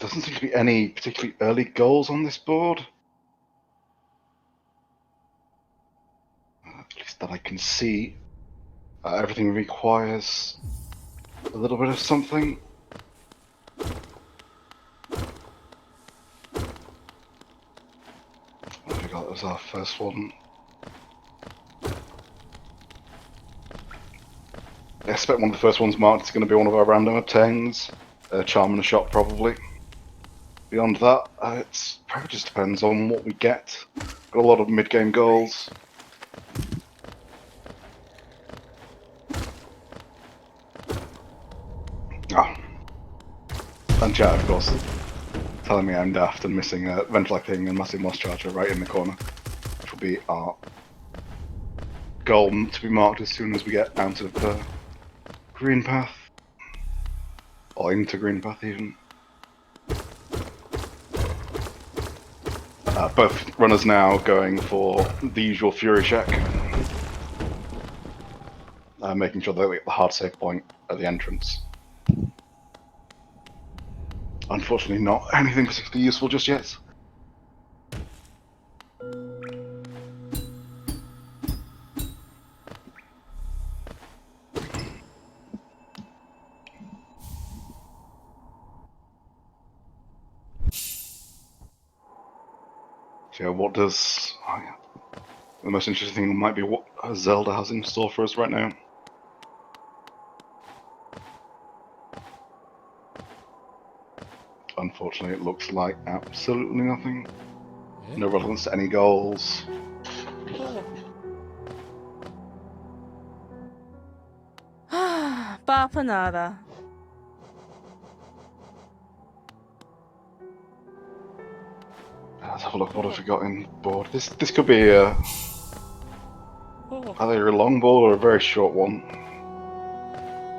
doesn't seem to be any particularly early goals on this board. At least that I can see. Everything requires a little bit of something. I forgot that was our first one. I expect one of the first ones marked is going to be one of our random obtains. Charm in a shop, probably. Beyond that, it probably just depends on what we get. Got a lot of mid-game goals. And chat, of course, telling me I'm daft and missing a Ventilating and Massive Moss Charger right in the corner, which will be our goal to be marked as soon as we get out of the green path. Or into green path, even. Both runners now going for the usual Fury check. Making sure that we get the hard save point at the entrance. Unfortunately, not anything particularly useful just yet. So what does... the most interesting thing might be what Zelda has in store for us right now. Unfortunately, it looks like absolutely nothing. No relevance to any goals. Bapanada. Let's have a look. What have we got in board? This could be either a long ball or a very short one.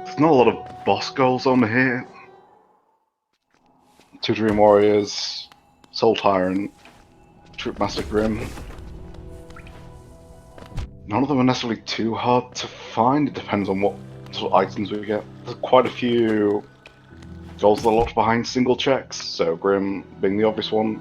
There's not a lot of boss goals on here. Two Dream Warriors, Soul Tyrant, Troopmaster Grim. None of them are necessarily too hard to find. It depends on what sort of items we get. There's quite a few goals that are locked behind single checks, so Grim being the obvious one.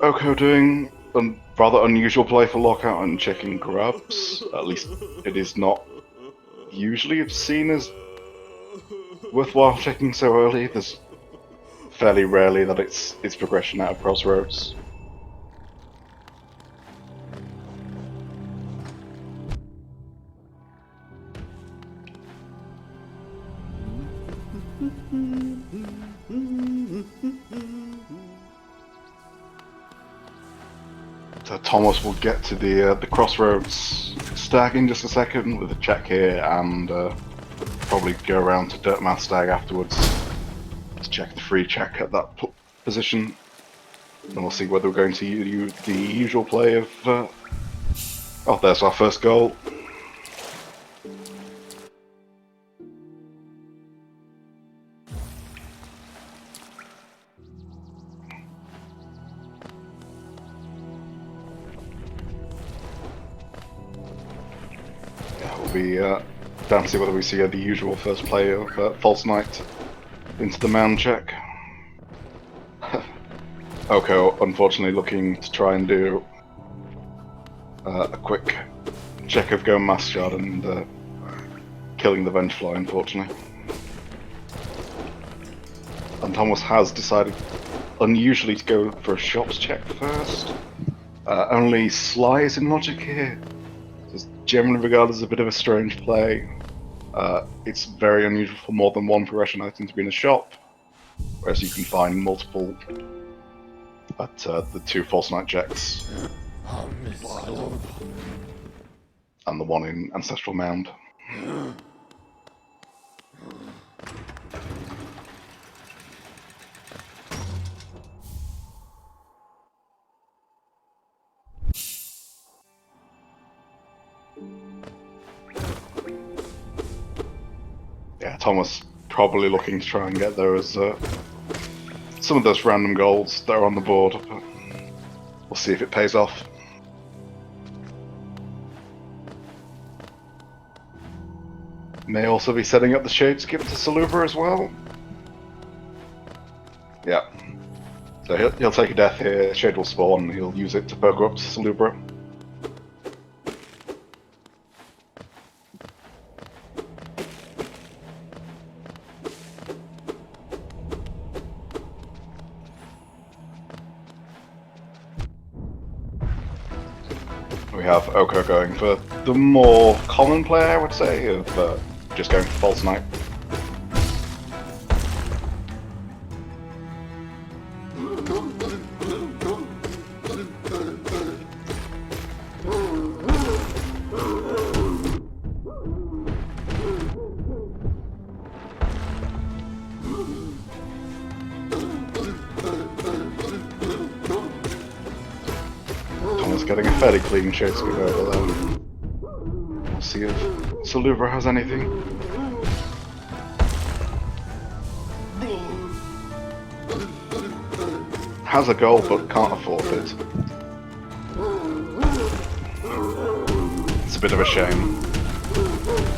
Ohko doing a rather unusual play for Lockout and checking grubs. At least it is not usually seen as worthwhile checking so early. There's fairly rarely that it's progression out of Crossroads. So Thomas will get to the Crossroads stag in just a second with a check here, and probably go around to Dirtmouth stag afterwards to check the free check at that position. And we'll see whether we're going to use the usual play of... oh, there's our first goal. We'll be down to see whether we see the usual first play of False Knight into the mound check. Ohko, unfortunately, looking to try and do a quick check of going Mass Shard and killing the Vengefly, unfortunately. And Thomas has decided, unusually, to go for a shops check first. Only Sly is in logic here. It's generally regarded as a bit of a strange play. It's very unusual for more than one progression item to be in a shop, whereas you can find multiple at the two False Knight checks and the one in Ancestral Mound. Yeah, Thomas probably looking to try and get those some of those random goals that are on the board, but we'll see if it pays off. May also be setting up the shade skip to Salubra as well. Yeah. So he'll take a death here, shade will spawn, and he'll use it to poke up to Salubra. We have Oko going for the more common play, I would say, of just going for false snipe. Getting a fairly clean shade skip over there. We'll see if Salubra has anything. Has a goal but can't afford it. It's a bit of a shame.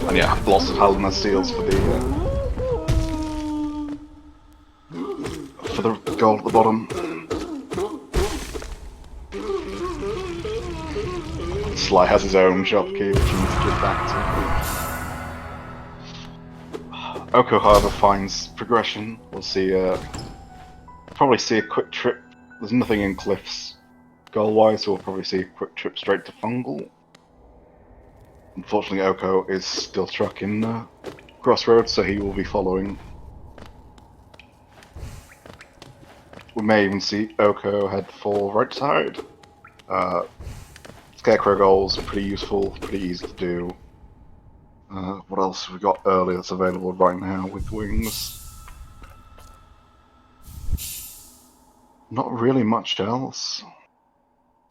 And yeah, lots of Halidna steals for the goal at the bottom. Sly has his own shop key, which he needs to give back to. Oko, however, finds progression. We'll see, probably see a quick trip. There's nothing in Cliffs goal-wise, so we'll probably see a quick trip straight to Fungal. Unfortunately, Oko is still stuck in Crossroads, so he will be following. We may even see Oko head for right side. Scarecrow goals are pretty useful, pretty easy to do. What else have we got early that's available right now with wings? Not really much else.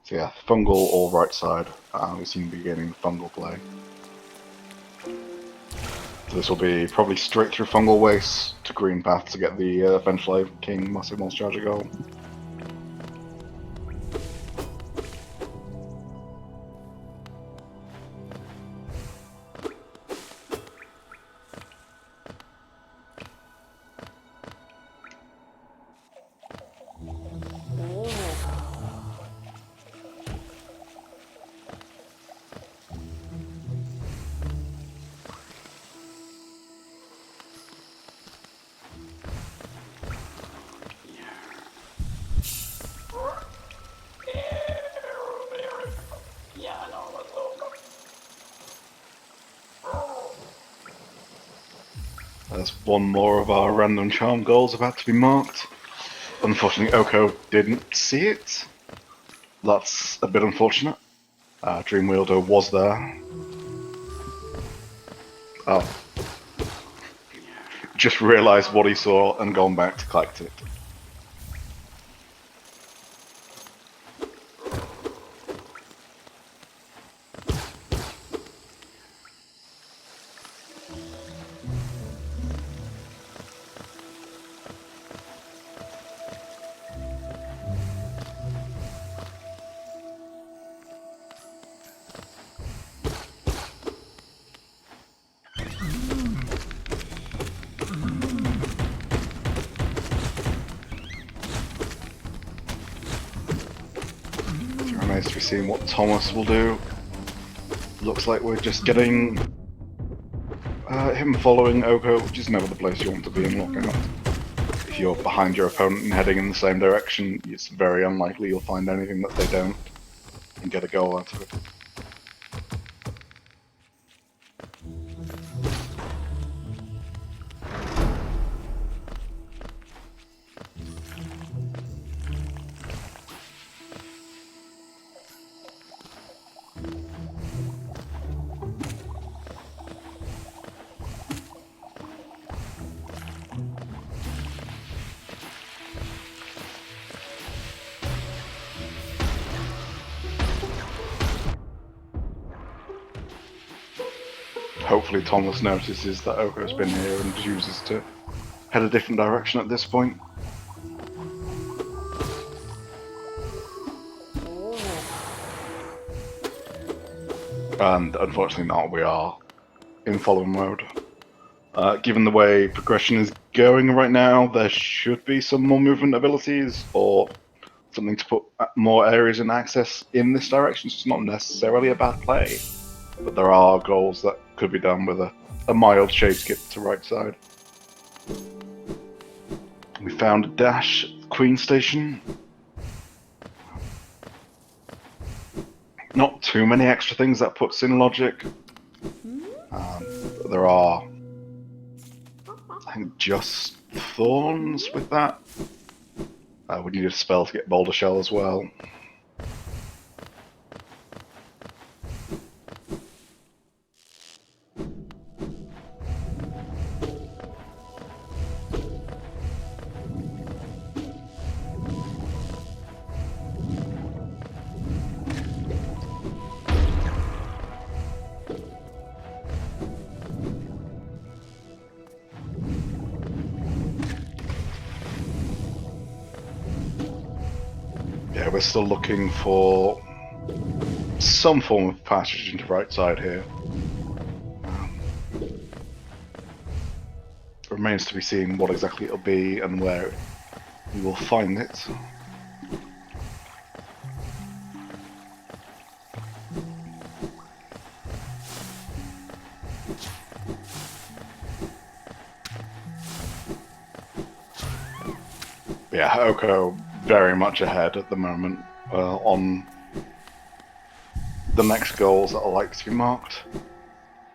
So yeah, Fungal or right side. We seem to be getting Fungal play. So this will be probably straight through Fungal Waste to Green Path to get the Ventilate King Massive Monster Charger goal. There's one more of our random charm goals about to be marked. Unfortunately, Oko didn't see it. That's a bit unfortunate. Dream Wielder was there. Oh. Just realised what he saw and gone back to collect it. Remains to be seen what Thomas will do. Looks like we're just getting him following Oko, which is never the place you want to be in Lockout. If you're behind your opponent and heading in the same direction, it's very unlikely you'll find anything that they don't and get a goal out of it. Hopefully Thomas notices that Oko's been here and chooses to head a different direction at this point. And unfortunately not, we are in follow mode. Given the way progression is going right now, there should be some more movement abilities or something to put more areas in access in this direction. So it's not necessarily a bad play, but there are goals that could be done with a mild shape skip to right side. We found a dash at the Queen Station. Not too many extra things that puts in logic. There are, I think, just thorns with that. We need a spell to get Boulder Shell as well. Yeah, we're still looking for some form of passage into right side here. Remains to be seen what exactly it'll be and where we will find it. Yeah, Ohko very much ahead at the moment on the next goals that are likely to be marked.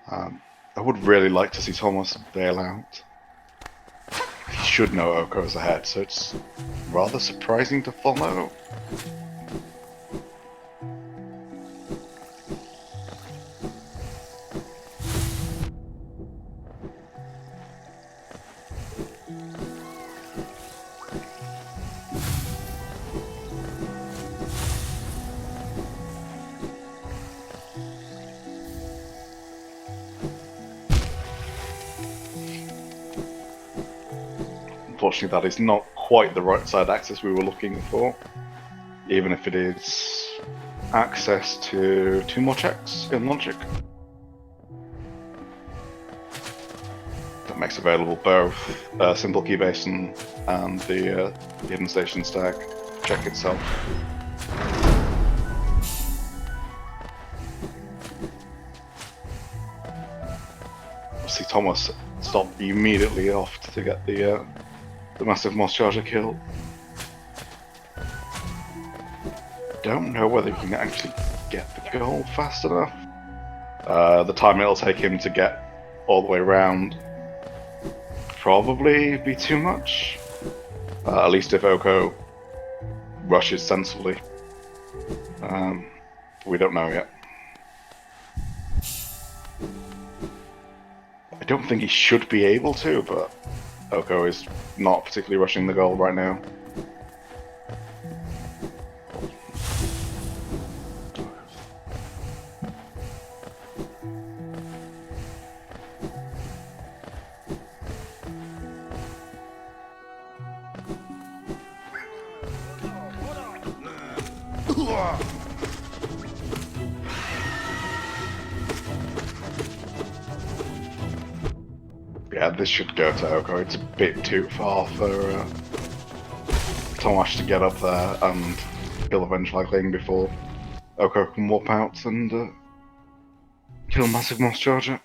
I would really like to see Thomas bail out. He should know Ohko's ahead, so it's rather surprising to follow. Unfortunately, that is not quite the right side access we were looking for, even if it is access to 2 more checks in logic. That makes available both Simple Key Basin and the Hidden Station Stack check itself. See Thomas stop immediately off to get the massive Moss Charger kill. Don't know whether he can actually get the goal fast enough. The time it'll take him to get all the way around probably be too much. At least if Ohko rushes sensibly. We don't know yet. I don't think he should be able to, but Ohko is not particularly rushing the goal right now. Yeah, this should go to Ohko. It's a bit too far for Tomasz to get up there and kill a Vengefly before Ohko can warp out and kill Massive Moss Charger.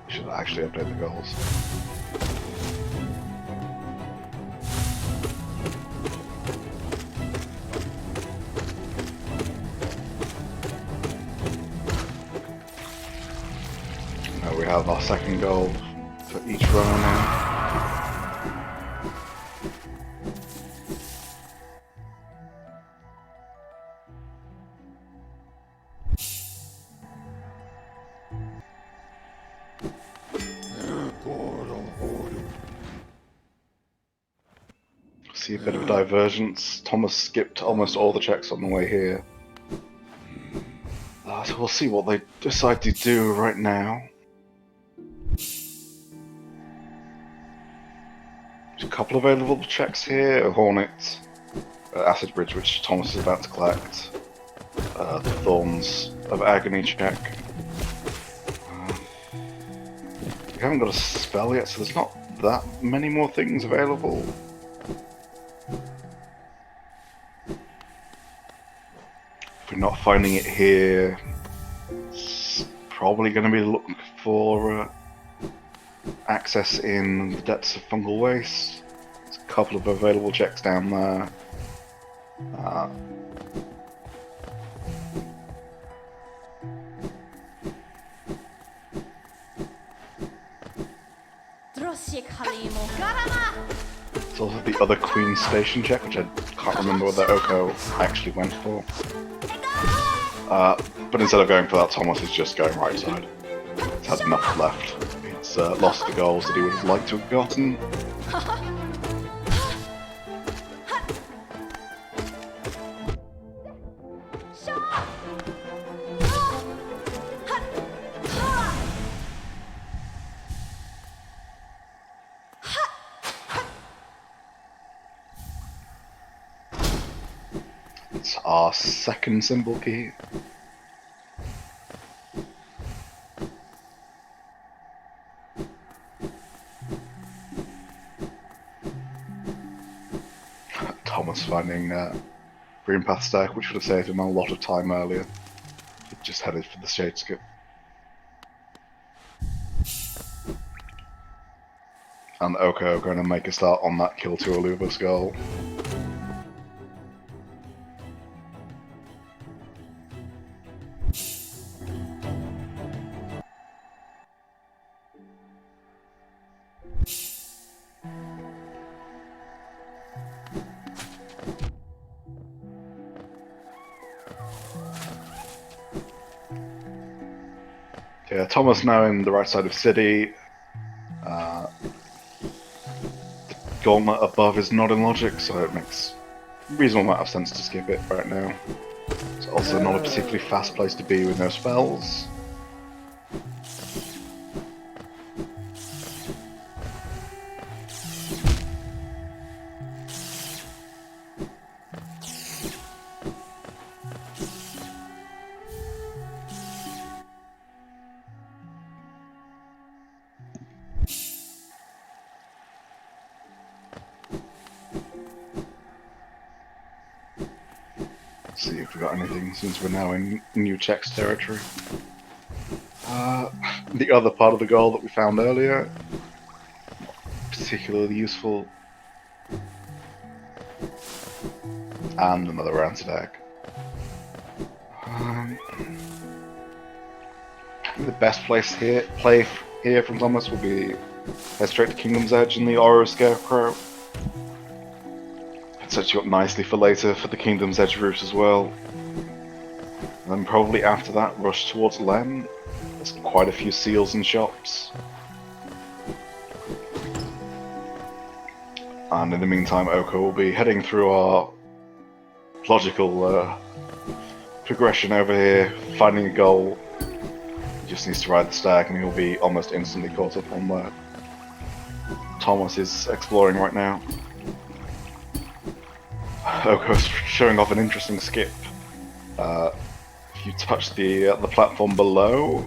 Should actually update the goals. Now we have our second goal for each runner now. see a bit of a divergence. Thomas skipped almost all the checks on the way here. So we'll see what they decide to do right now. There's a couple of available checks here. A Hornet, Acid Bridge, which Thomas is about to collect. The Thorns of Agony check. We haven't got a spell yet, so there's not that many more things available. If we're not finding it here, it's probably going to be looking for access in the depths of Fungal Waste. There's a couple of available checks down there. There's also the other Queen Station check, which I can't remember what the Oko actually went for. But instead of going for that, Thomas is just going right side. He's had enough left. He's lost the goals that he would have liked to have gotten. It's our second symbol key. Thomas finding Green Path Stack, which would have saved him a lot of time earlier. He just headed for the Shade Skip. And Oko going to make a start on that kill to Aluva's goal. Yeah, Thomas now in the right side of City. The gauntlet above is not in logic, so it makes a reasonable amount of sense to skip it right now. It's also not a particularly fast place to be with no spells. See if we got anything since we're now in new checks territory. The other part of the goal that we found earlier, not particularly useful, and another rancid egg. The best place play here from Thomas will be head straight to Kingdom's Edge and the Oro Scarecrow. It sets you up nicely for later for the Kingdom's Edge route as well. And then probably after that, rush towards Lem. There's quite a few seals and shops. And in the meantime, Oko will be heading through our logical progression over here, finding a goal. He just needs to ride the stag and he'll be almost instantly caught up on where Thomas is exploring right now. Oko's showing off an interesting skip. If you touch the platform below,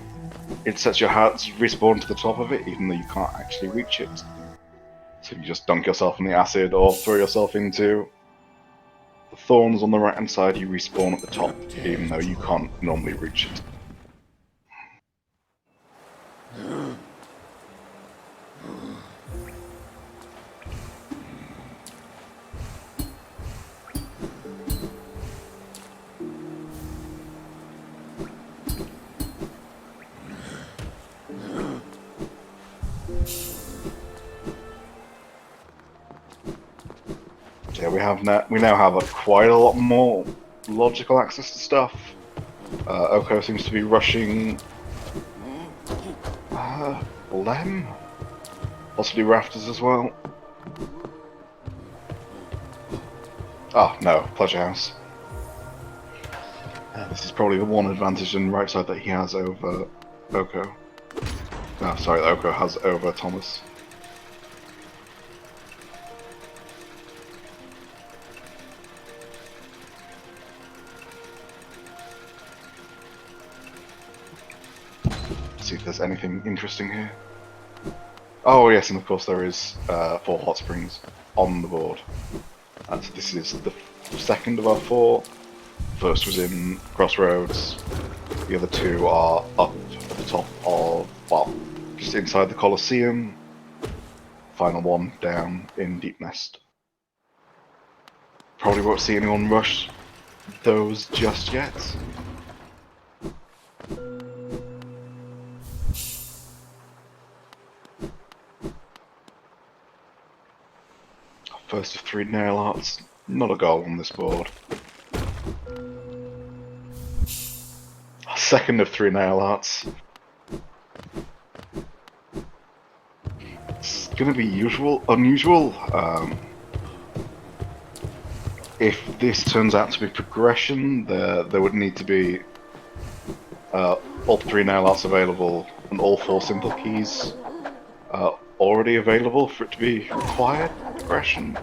it sets your hearts respawn to the top of it, even though you can't actually reach it. So you just dunk yourself in the acid or throw yourself into the thorns on the right hand side, you respawn at the top, even though you can't normally reach it. Yeah, we now have quite a lot more logical access to stuff. Oko seems to be rushing Lem, possibly Rafters as well. Oh, no, Pleasure House. This is probably the one advantage on the right side that he has over Ohko. No, sorry, that Ohko has over Thomas. See if there's anything interesting here. Oh yes, and of course there is 4 hot springs on the board. So this is the second of our 4. First was in Crossroads. The other 2 are up at the top of, well, just inside the Colosseum. Final one down in Deep Nest. Probably won't see anyone rush those just yet. First of 3 nail arts, not a goal on this board. Second of 3 nail arts. It's gonna be unusual. If this turns out to be progression, there would need to be all 3 nail arts available and all 4 simple keys already available for it to be required progression.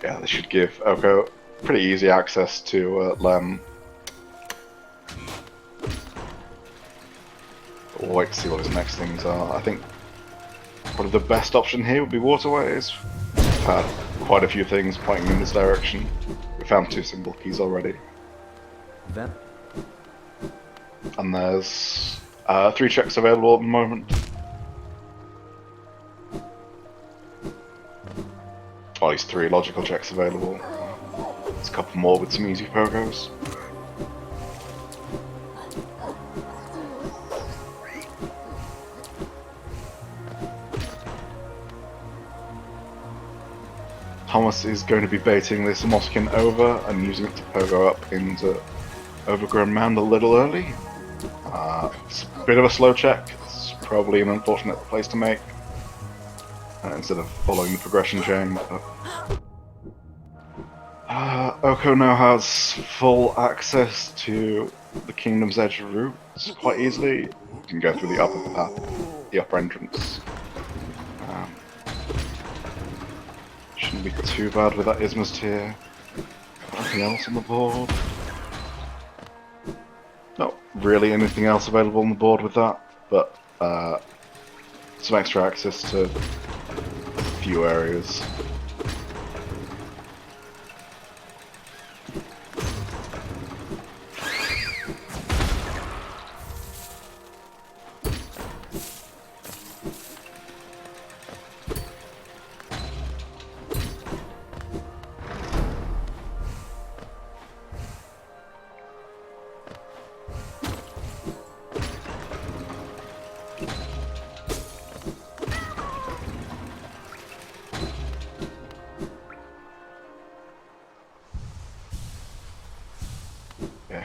Yeah, this should give Ohko pretty easy access to Lem. We'll wait to see what his next things are. I think probably the best option here would be Waterways. We've had quite a few things pointing in this direction. We found 2 simple keys already. Then. And there's 3 checks available at the moment. Or at least 3 logical checks available. There's a couple more with some easy pogos. Thomas is going to be baiting this Moskin over and using it to pogo up into Overgrown Mound a little early. It's a bit of a slow check. It's probably an unfortunate place to make instead of following the progression chain. But Ohko now has full access to the Kingdom's Edge routes quite easily. You can go through the upper path, the upper entrance. Shouldn't be too bad with that Ismus tier. Anything else on the board? Not really anything else available on the board with that, but some extra access to a few areas.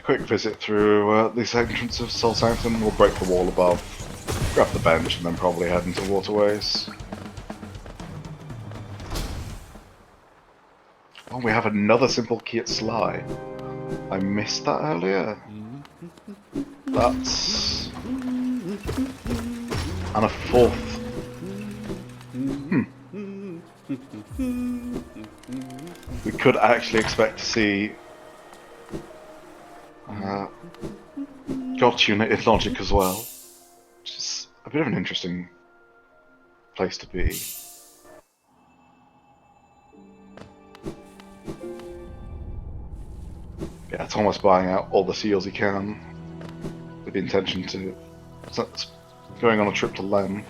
Quick visit through this entrance of Southampton. We'll break the wall above, grab the bench, and then probably head into Waterways. Oh, we have another simple key at Sly. I missed that earlier. That's... and a 4th. We could actually expect to see God United logic as well, which is a bit of an interesting place to be. Yeah, Thomas buying out all the seals he can with the intention to going on a trip to Lem.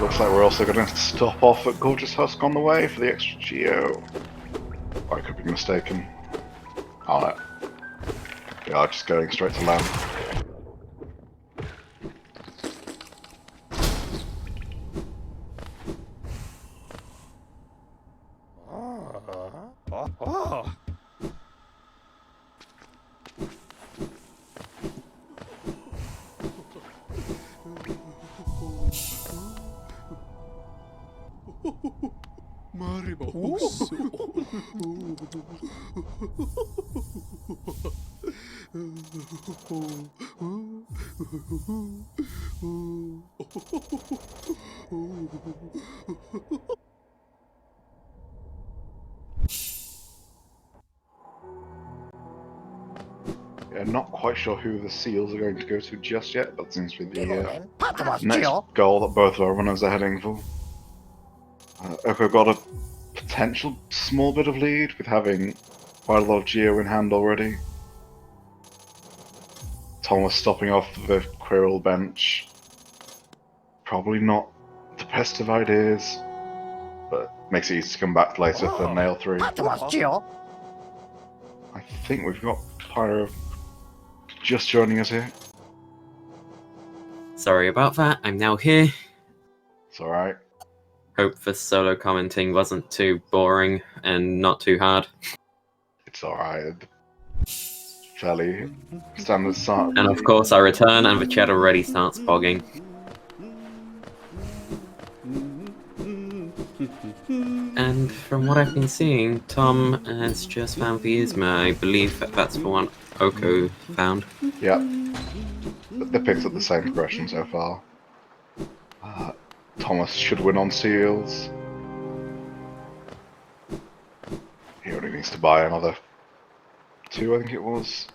Looks like we're also going to stop off at Gorgeous Husk on the way for the extra geo. I could be mistaken. Oh no. We are just going straight to land. Yeah, not quite sure who the seals are going to go to just yet, but seems to be the next goal that both of our runners are heading for. Oko got a potential small bit of lead with having quite a lot of geo in hand already. Thomas stopping off the Quirrell bench. Probably not the best of ideas, but makes it easy to come back later for nail 3. I think we've got Pyro just joining us here. Sorry about that, I'm now here. It's alright. Hope the solo commenting wasn't too boring and not too hard. It's alright. Fairly standard start. And of course I return and the chat already starts bogging. And from what I've been seeing, Tom has just found the Isma. I believe that's the one Oko found. Yep. They picked up the same progression so far. Thomas should win on seals. He only needs to buy another 2, I think it was.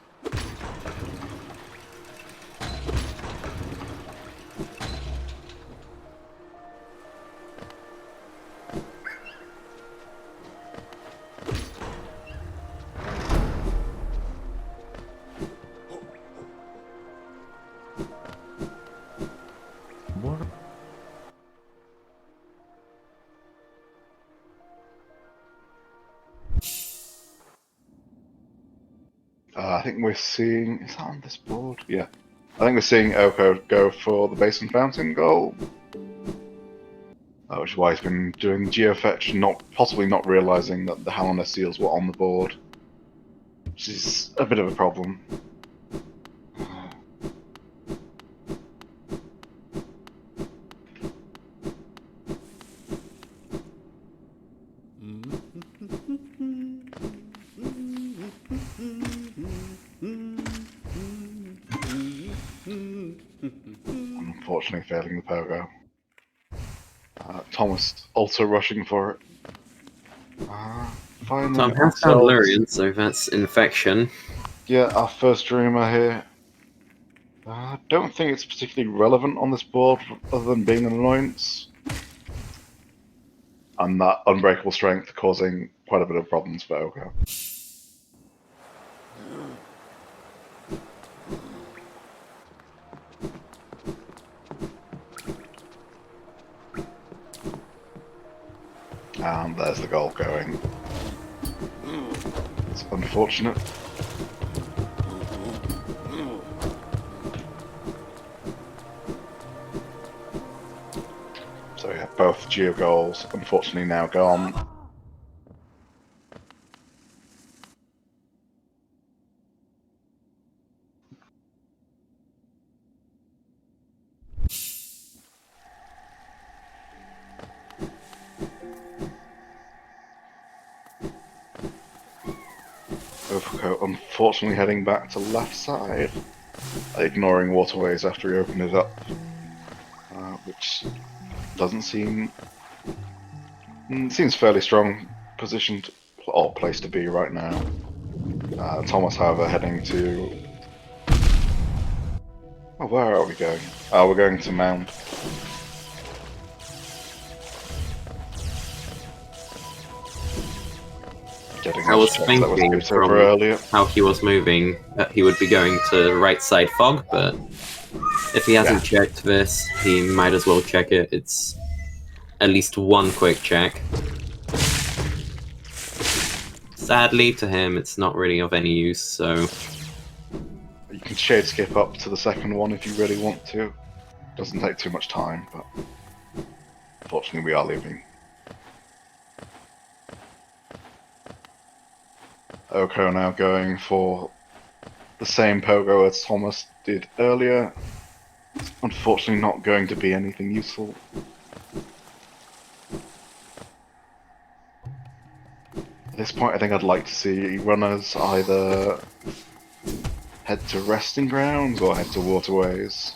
I think we're seeing... Is that on this board? Yeah. I think we're seeing Oko go for the Basin Fountain goal. Which is why he's been doing geofetch, possibly not realising that the Helloness seals were on the board. Which is a bit of a problem. Unfortunately failing the pogo. Thomas also rushing for it. Finally, Tom has found Lurian, so that's infection. Yeah, our first dreamer here. Don't think it's particularly relevant on this board other than being an annoyance. And that unbreakable strength causing quite a bit of problems for Oko. And there's the goal going. It's unfortunate. So yeah, both geo goals unfortunately now gone. Ohko unfortunately heading back to left side, ignoring waterways after he opened it up, which doesn't seem... seems fairly strong positioned or place to be right now. Thomas, however, heading to... Oh, where are we going? We're going to Mound. I was thinking from how he was moving that he would be going to right side fog, but if he hasn't checked this, he might as well check it. It's at least one quick check. Sadly, to him, it's not really of any use, so... You can shade skip up to the second one if you really want to. Doesn't take too much time, but unfortunately we are leaving. Oko now going for the same pogo as Thomas did earlier. Unfortunately not going to be anything useful. At this point I think I'd like to see runners either head to resting grounds or head to waterways.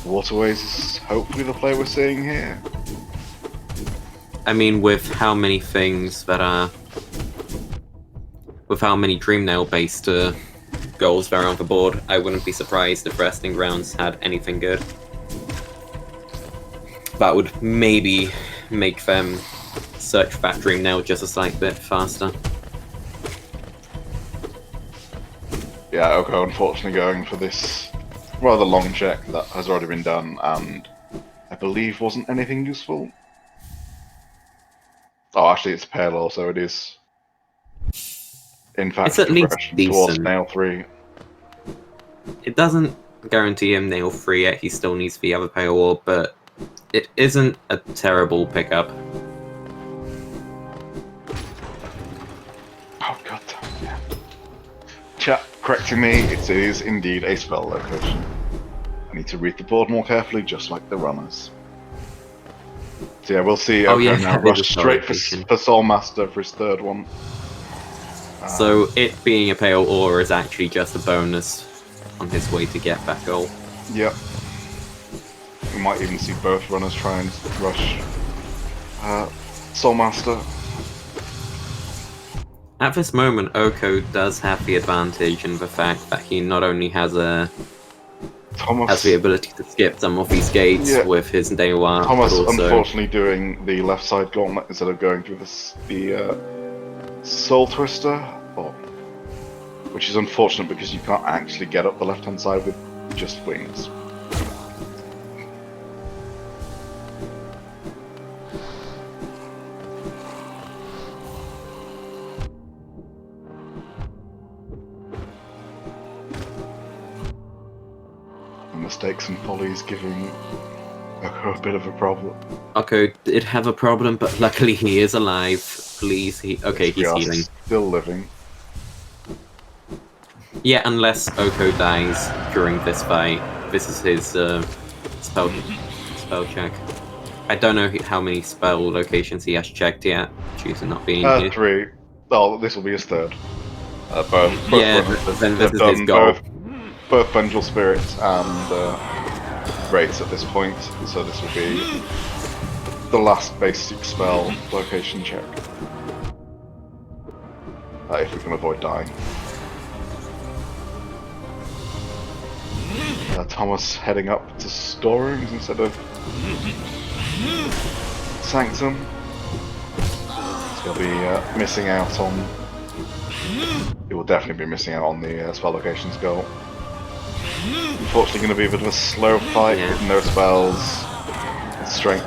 Waterways is hopefully the play we're seeing here. I mean, with how many things that are... with how many Dreamnail-based goals that are on the board, I wouldn't be surprised if Resting Grounds had anything good. That would maybe make them search for that Dreamnail just a slight bit faster. Yeah, Oko unfortunately going for this rather long check that has already been done and I believe wasn't anything useful. Oh, actually it's parallel, so it is in fact It's at least progression towards decent. nail 3. It doesn't guarantee him nail 3 yet, he still needs the other Pale Orb, but it isn't a terrible pickup. Oh god damn, yeah. Chat correcting me, it is indeed a spell location. I need to read the board more carefully, just like the runners. So yeah, we'll see Oko now rush straight for Soulmaster for his third one. So it being a Pale Ore is actually just a bonus on his way to get that goal. Yep. We might even see both runners try and rush Soulmaster. At this moment, Oko does have the advantage in the fact that he not only has the ability to skip some of these gates with his Dewa, Thomas but also... unfortunately doing the left side gauntlet instead of going through the Soul Twister, which is unfortunate because you can't actually get up the left hand side with just wings. Mistakes and follies giving Oko a bit of a problem. Oko did have a problem, but luckily he is alive. Please, okay, he's healing. Still living. Yeah, unless Oko dies during this fight. This is his spell check. I don't know how many spell locations he has checked yet, due to not being here. 3. Oh, this will be his third. Both yeah, then this is his goal. Both Vengeful Spirits and Wraiths at this point, so this will be the last basic spell location check. If we can avoid dying. Thomas heading up to Storings instead of Sanctum. So he'll be missing out on... He will definitely be missing out on the spell locations goal. Unfortunately going to be a bit of a slow fight with no spells, strength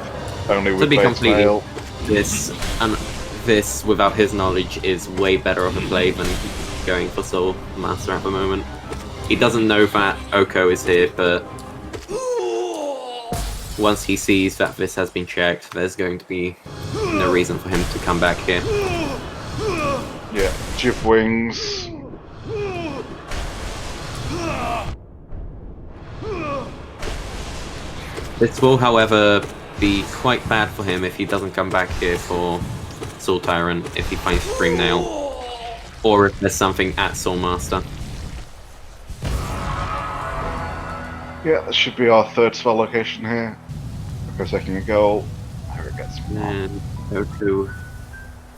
only with base mail. This without his knowledge is way better of a play than going for Soul Master at the moment. He doesn't know that Oko is here, but once he sees that this has been checked, there's going to be no reason for him to come back here. Yeah, Jib Wings. This will, however, be quite bad for him if he doesn't come back here for Soul Tyrant, if he finds Dreamnail, or if there's something at Soul Master. Yeah, that should be our third spell location here. Oko taking a goal. There it gets marked. And Oko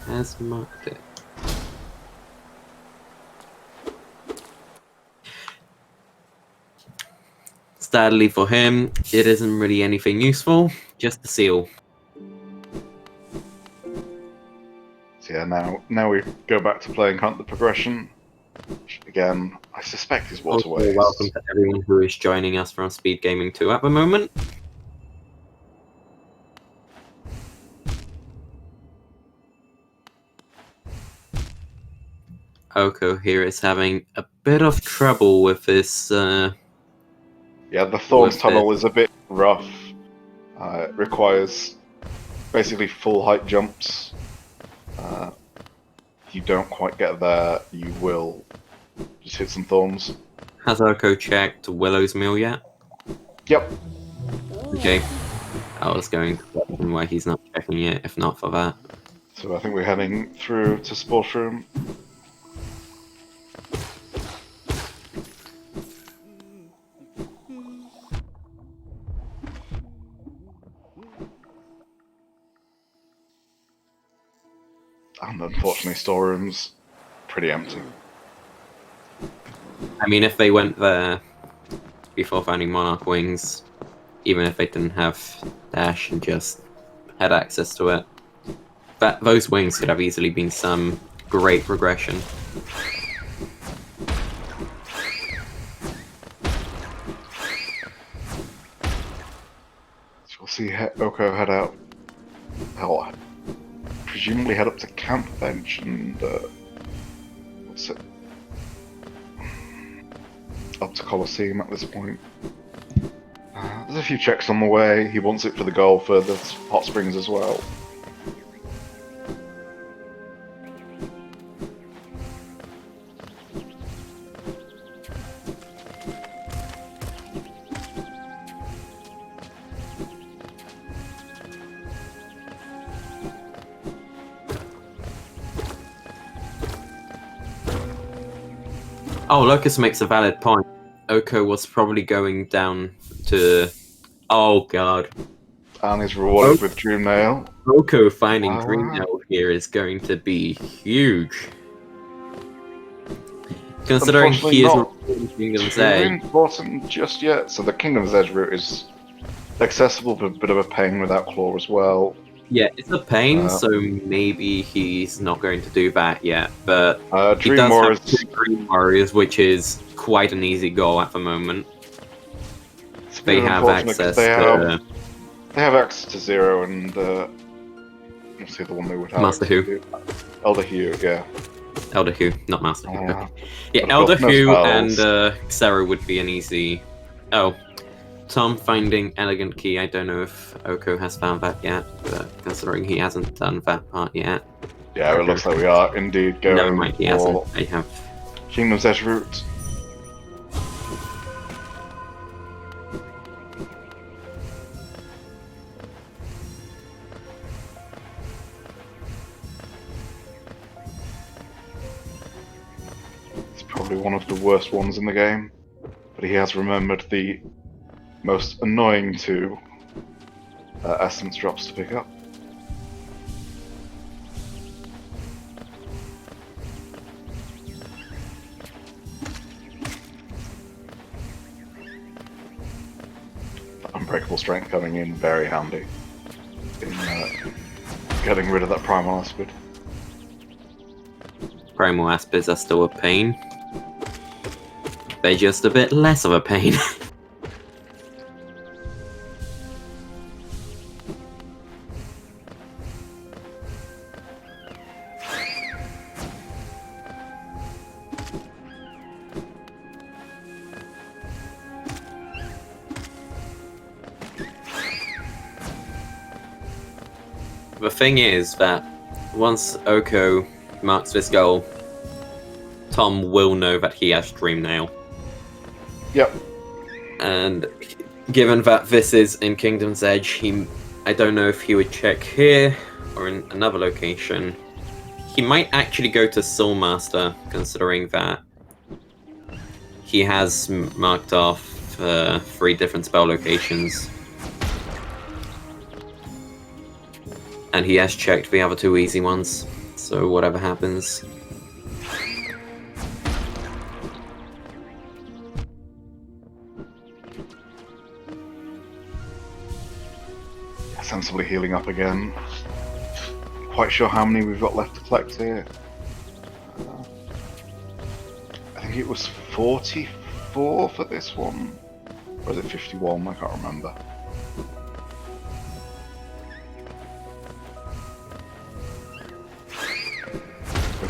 has marked it. Sadly for him, it isn't really anything useful, just a seal. So yeah, now we go back to playing Hunt the Progression, which again, I suspect is Waterways. Welcome to everyone who is joining us from SpeedGaming 2 at the moment. Oko here is having a bit of trouble with this. Yeah, the Thorns With tunnel is a bit rough. It requires basically full height jumps. If you don't quite get there, you will just hit some thorns. Has Oko checked Willow's Mill yet? Yep. Okay. I was going to question why he's not checking it, if not for that. So I think we're heading through to Sports Room. And unfortunately, storeroom's pretty empty. I mean, if they went there before finding Monarch Wings, even if they didn't have dash and just had access to it, those wings could have easily been some great progression. So we'll see Oko head out. Hell, presumably head up to Camp Bench and what's it? Up to Colosseum at this point. There's a few checks on the way. He wants it for the goal for the hot springs as well. Oh, Locust makes a valid point. Oko was probably going down to... Oh, God. And is rewarded with Dream Nail. Oko finding Dream Nail here is going to be huge. Considering he is not Kingdom's Edge. Important just yet. So the Kingdom's Edge route is accessible, but a bit of a pain without Claw as well. Yeah, it's a pain, so maybe he's not going to do that yet. But he Dream does Warriors... have 2 Dream Warriors, which is quite an easy goal at the moment. They have access to... They have access to Zero and... what's the other one they would have? Master Who. Elder Hugh, yeah. Elder Who, not Master Who. Yeah, Yeah, Elder Who and Xera would be an easy... Oh, Tom finding Elegant Key. I don't know if Oko has found that yet, but considering he hasn't done that part yet. Yeah, it looks like we are indeed going Never mind, he hasn't. I have... Kingdom's Edge route. It's probably one of the worst ones in the game, but he has remembered the most annoying 2 essence drops to pick up. Unbreakable Strength coming in very handy in getting rid of that Primal Aspid. Primal Aspids are still a pain. They're just a bit less of a pain. The thing is that once Oko marks this goal, Tom will know that he has Dream Nail. Yep. And given that this is in Kingdom's Edge, I don't know if he would check here or in another location. He might actually go to Soulmaster, considering that he has marked off 3 different spell locations. And he has checked the other 2 easy ones, so whatever happens. Sensibly healing up again. Quite sure how many we've got left to collect here. I think it was 44 for this one. Or is it 51? I can't remember.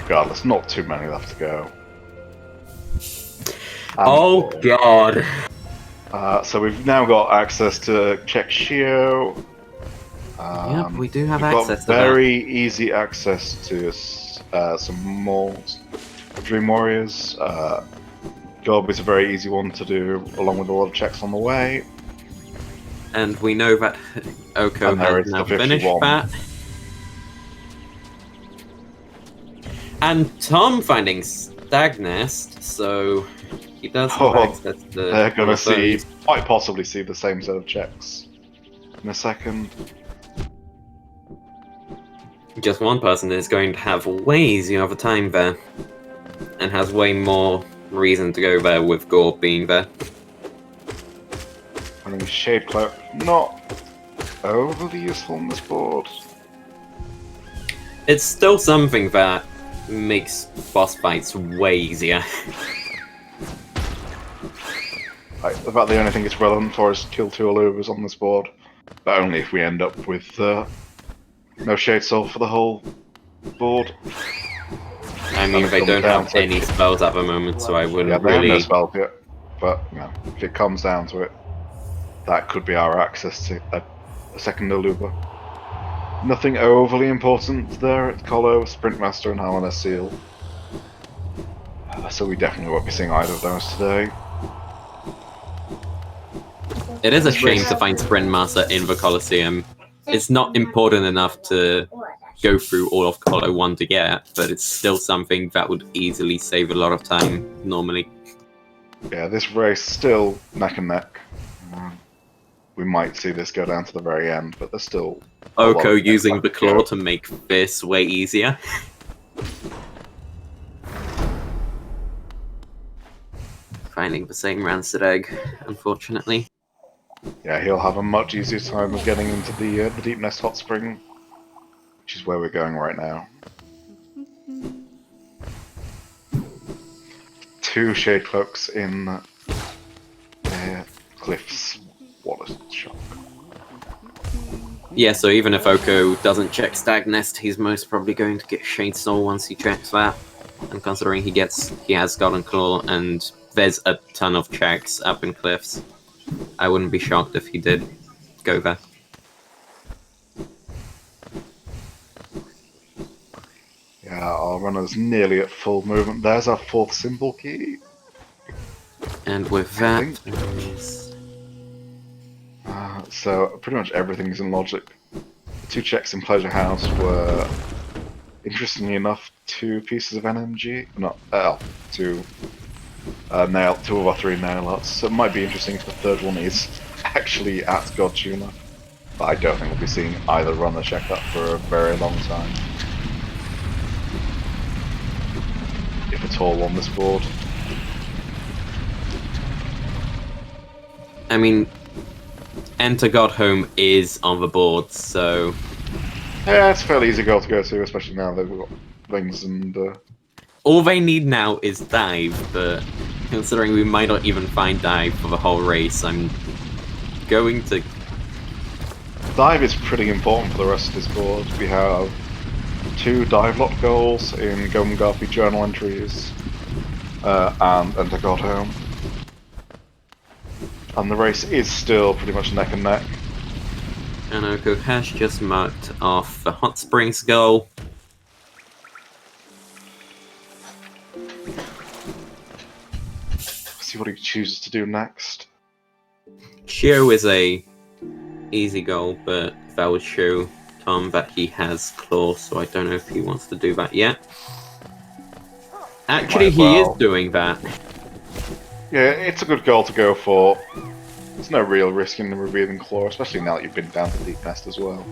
regardless, not too many left to go. Oh god! So we've now got access to check Shio. Yep, we do have we've access got to very easy access to some more Dream Warriors. Gob is a very easy one to do, along with a lot of checks on the way. And we know that Oko has now finished that. And Tom finding Stag Nest, so he does have access to... They're going to quite possibly see the same set of checks in a second. Just one person is going to have way easier of a time there, and has way more reason to go there with Gorb being there. I think Shade Cloak, not overly useful on this board. It's still something that makes boss fights way easier. About the only thing it's relevant for is kill 2 Alubas on this board, but only if we end up with no Shade Soul for the whole board. I mean, they don't have any spells at the moment, so I wouldn't really... Yeah, they have no spells yet, but you know, if it comes down to it, that could be our access to a second Aluba. Nothing overly important there at Colo, Sprintmaster and Harmonious Seal. So we definitely won't be seeing either of those today. It is a shame to find Sprintmaster in the Colosseum. It's not important enough to go through all of Colo 1 to get, but it's still something that would easily save a lot of time normally. Yeah, this race still neck and neck. We might see this go down to the very end, but there's still... Oko using the claw to make this way easier. Finding the same rancid egg, unfortunately. Yeah, he'll have a much easier time of getting into the Deep Nest Hot Spring, which is where we're going right now. 2 Shade Cloaks in Cliffs. What a shock. Yeah, so even if Oko doesn't check Stag Nest, he's most probably going to get Shade Soul once he checks that. And considering he has Golden Claw and there's a ton of checks up in Cliffs, I wouldn't be shocked if he did go there. Yeah, our runner's nearly at full movement. There's our 4th symbol key. And with that... So pretty much everything's in logic. The 2 checks in Pleasure House were, interestingly enough, 2 pieces of NMG. Not 2 nail. 2 of our 3 nail arts. So it might be interesting if the 3rd one is actually at Godtuna. But I don't think we'll be seeing either runner check that for a very long time, if at all, on this board. I mean, Enter God Home is on the board, so... Yeah, it's a fairly easy goal to go to, especially now that we've got Wings and... All they need now is Dive, but considering we might not even find Dive for the whole race, I'm going to... Dive is pretty important for the rest of this board. We have 2 dive lock goals in Gomengarfi journal entries and Enter God Home. And the race is still pretty much neck and neck. And Oko has just marked off the Hot Springs goal. See what he chooses to do next. Shio is a easy goal, but that would show Tom that he has claw, so I don't know if he wants to do that yet. Actually, he is doing that. Yeah, it's a good goal to go for. There's no real risk in the Revealing Claw, especially now that you've been down to Deep Nest as well.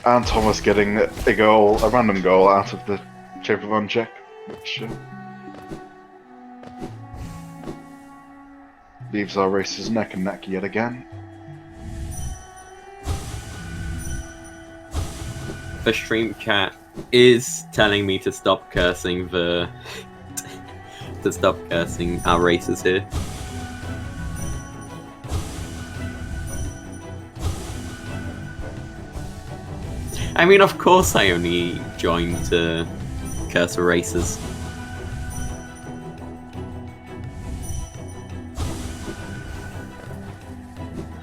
And Thomas getting a goal, a random goal out of the Shape of Uncheck, which leaves our races neck and neck yet again. The stream chat is telling me to stop cursing to stop cursing our races here. I mean, of course I only joined Cursor Races.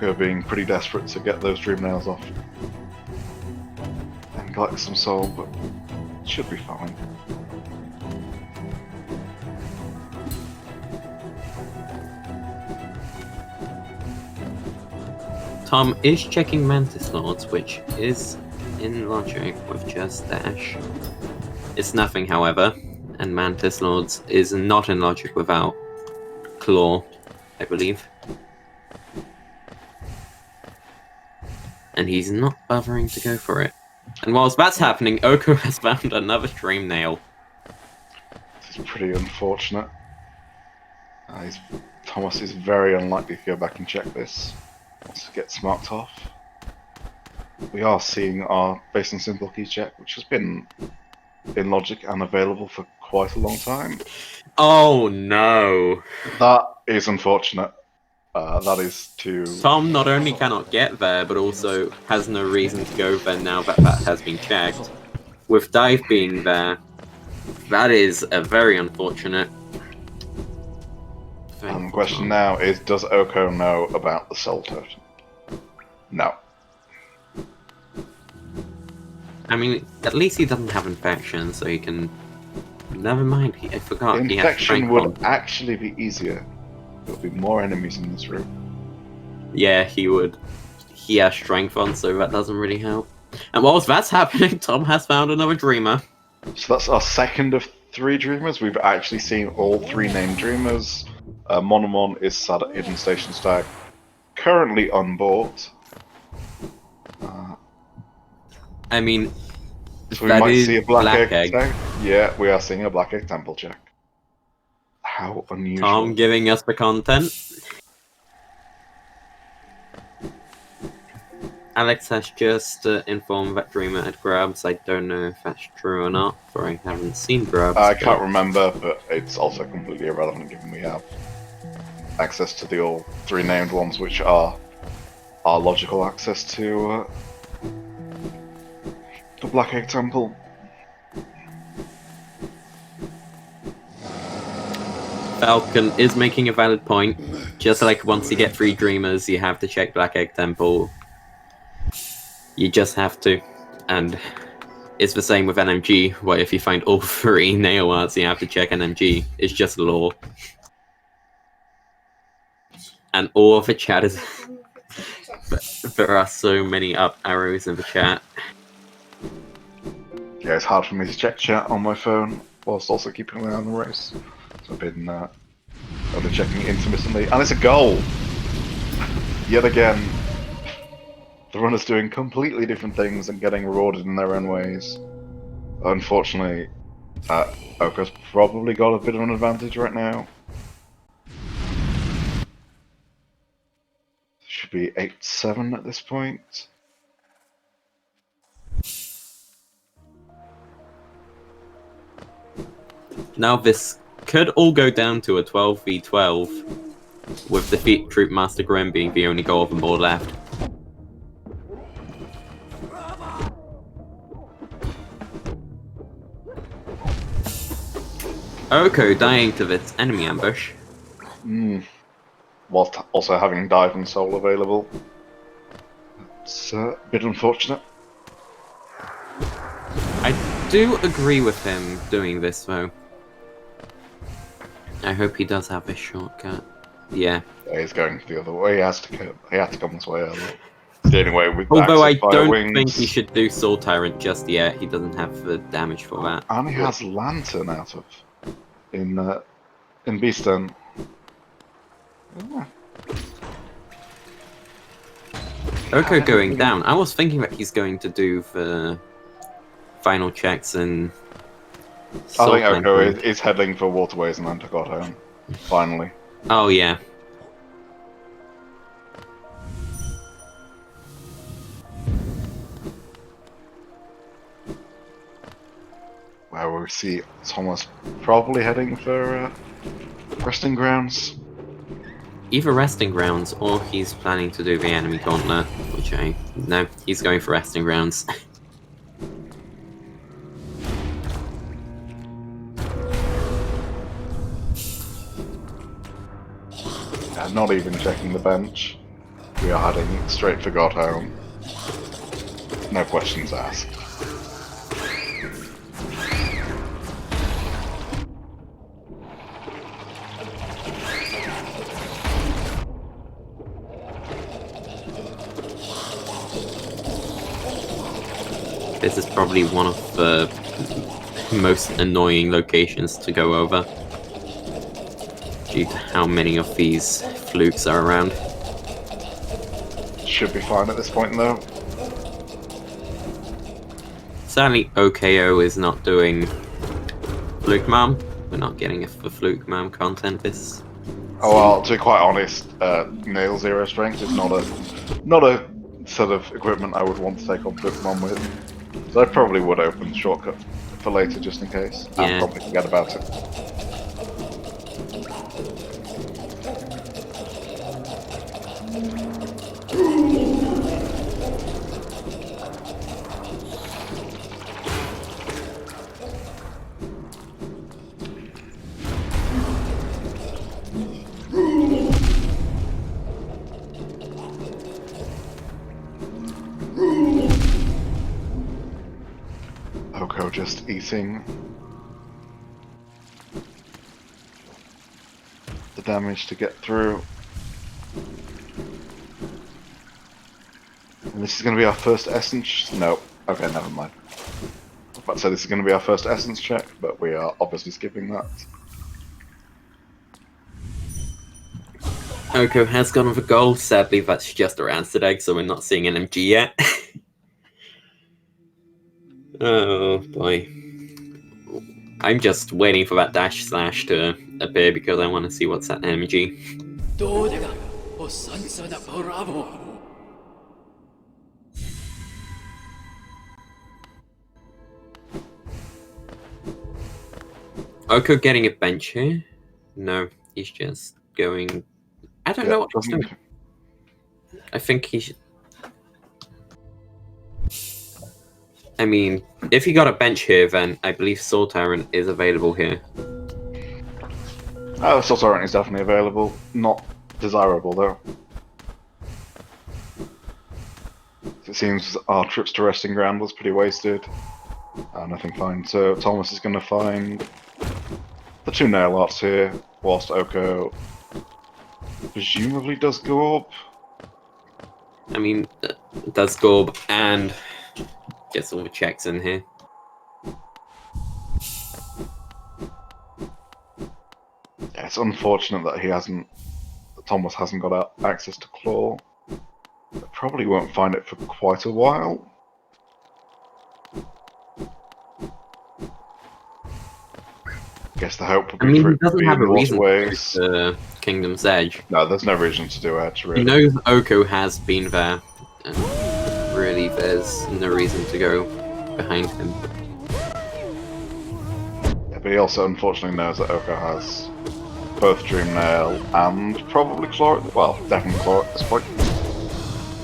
We're being pretty desperate to get those dream nails off. And collect some soul, but it should be fine. Tom is checking Mantis Lords, which is in logic with just dash. It's nothing, however, and Mantis Lords is not in logic without Claw, I believe. And he's not bothering to go for it. And whilst that's happening, Ohko has found another Dream Nail. This is pretty unfortunate. Thomas is very unlikely to go back and check this once it gets marked off. We are seeing our base and simple key check, which has been in logic and available for quite a long time. Oh no! That is unfortunate. That is too... Tom not only cannot get there, but also has no reason to go there now that that has been checked. With Dive being there, that is a very unfortunate... And the question now is, does Ohko know about the Soul Totem? No. I mean, at least he doesn't have infection, so he can... Never mind, I forgot. Infection would actually be easier. There would be more enemies in this room. Yeah, he would. He has strength on, so that doesn't really help. And whilst that's happening, Tom has found another Dreamer. So that's our second of 3 Dreamers. We've actually seen all 3 named Dreamers. Monomon is sat at Hidden Station Stag, currently unbought. I mean, so we might see a black egg. egg. Yeah, we are seeing a black egg temple check. How unusual. Tom giving us the content. Alex has just informed that Dreamer had grabs. I don't know if that's true or not, for I haven't seen grabs. I can't remember, but it's also completely irrelevant given we have access to the all 3 named ones, which are our logical access to the Black Egg Temple. Falcon is making a valid point. Just like once you get 3 Dreamers, you have to check Black Egg Temple. You just have to. And it's the same with NMG, where if you find all 3 nail arts, you have to check NMG. It's just law. And all of the chat is... There are so many up arrows in the chat. Yeah, it's hard for me to check chat on my phone, whilst also keeping an eye on the race. So I've been only checking intermittently. And it's a goal! Yet again, the runners doing completely different things and getting rewarded in their own ways. Unfortunately, Ohko's probably got a bit of an advantage right now. Should be 8-7 at this point. Now this could all go down to a 12v12, with Defeat Troop Master Grim being the only goal on board left. Ohko dying to this enemy ambush. Whilst also having Dive and Soul available. It's a bit unfortunate. I do agree with him doing this though. I hope he does have a shortcut. Yeah. Yeah, he's going the other way. He had to come this way earlier. The only way with Although I don't wings. think he should do Soul Tyrant just yet. He doesn't have the damage for that. And he has Lantern out of in Beaston. Yeah. Ohko going down. I was thinking that he's going to do the final checks and. I think Ohko is heading for Waterways and Antigot home. Finally. Oh yeah. Where we see Thomas probably heading for resting grounds. Either resting grounds or he's planning to do the enemy gauntlet, which no, he's going for resting grounds. Not even checking the bench. We are heading straight for God home. No questions asked. This is probably one of the most annoying locations to go over, due to how many of these flukes are around. Should be fine at this point though. Sadly, OKO is not doing Fluke Mom. We're not getting the Fluke Mom content this. Oh well, to be quite honest, nail zero strength is not a set of equipment I would want to take on Pokemon with. So I probably would open the shortcut for later just in case, Yeah. and probably forget about it. Oko just eating the damage to get through. And this is going to be our first essence. No, okay, never mind. I was about to say this is going to be our first essence check, but we are obviously skipping that. Oko has gone for gold. Sadly, that's just a rancid egg, so we're not seeing an MG yet. Oh boy. I'm just waiting for that dash slash to appear because I want to see what's at MG. Oko getting a bench here? No, he's just going... I don't know what he's doing. I think he should... I mean, if he got a bench here, then I believe Soul Tyrant is available here. Soul Tyrant is definitely available. Not desirable, though. It seems our trips to Resting Ground was pretty wasted. Nothing fine. So Thomas is going to find the two nail arts here, whilst Oko presumably does Gorb. I mean, does Gorb and gets all the checks in here. Yeah, it's unfortunate that Thomas hasn't got access to Claw. Probably won't find it for quite a while. Guess the hope would be for it to be in the waterways. Kingdom's Edge. No, there's no reason to do Edge, really. He knows Oko has been there, and really there's no reason to go behind him. Yeah, but he also unfortunately knows that Oko has both Dream Nail and probably Claw, well, definitely Claw at this point.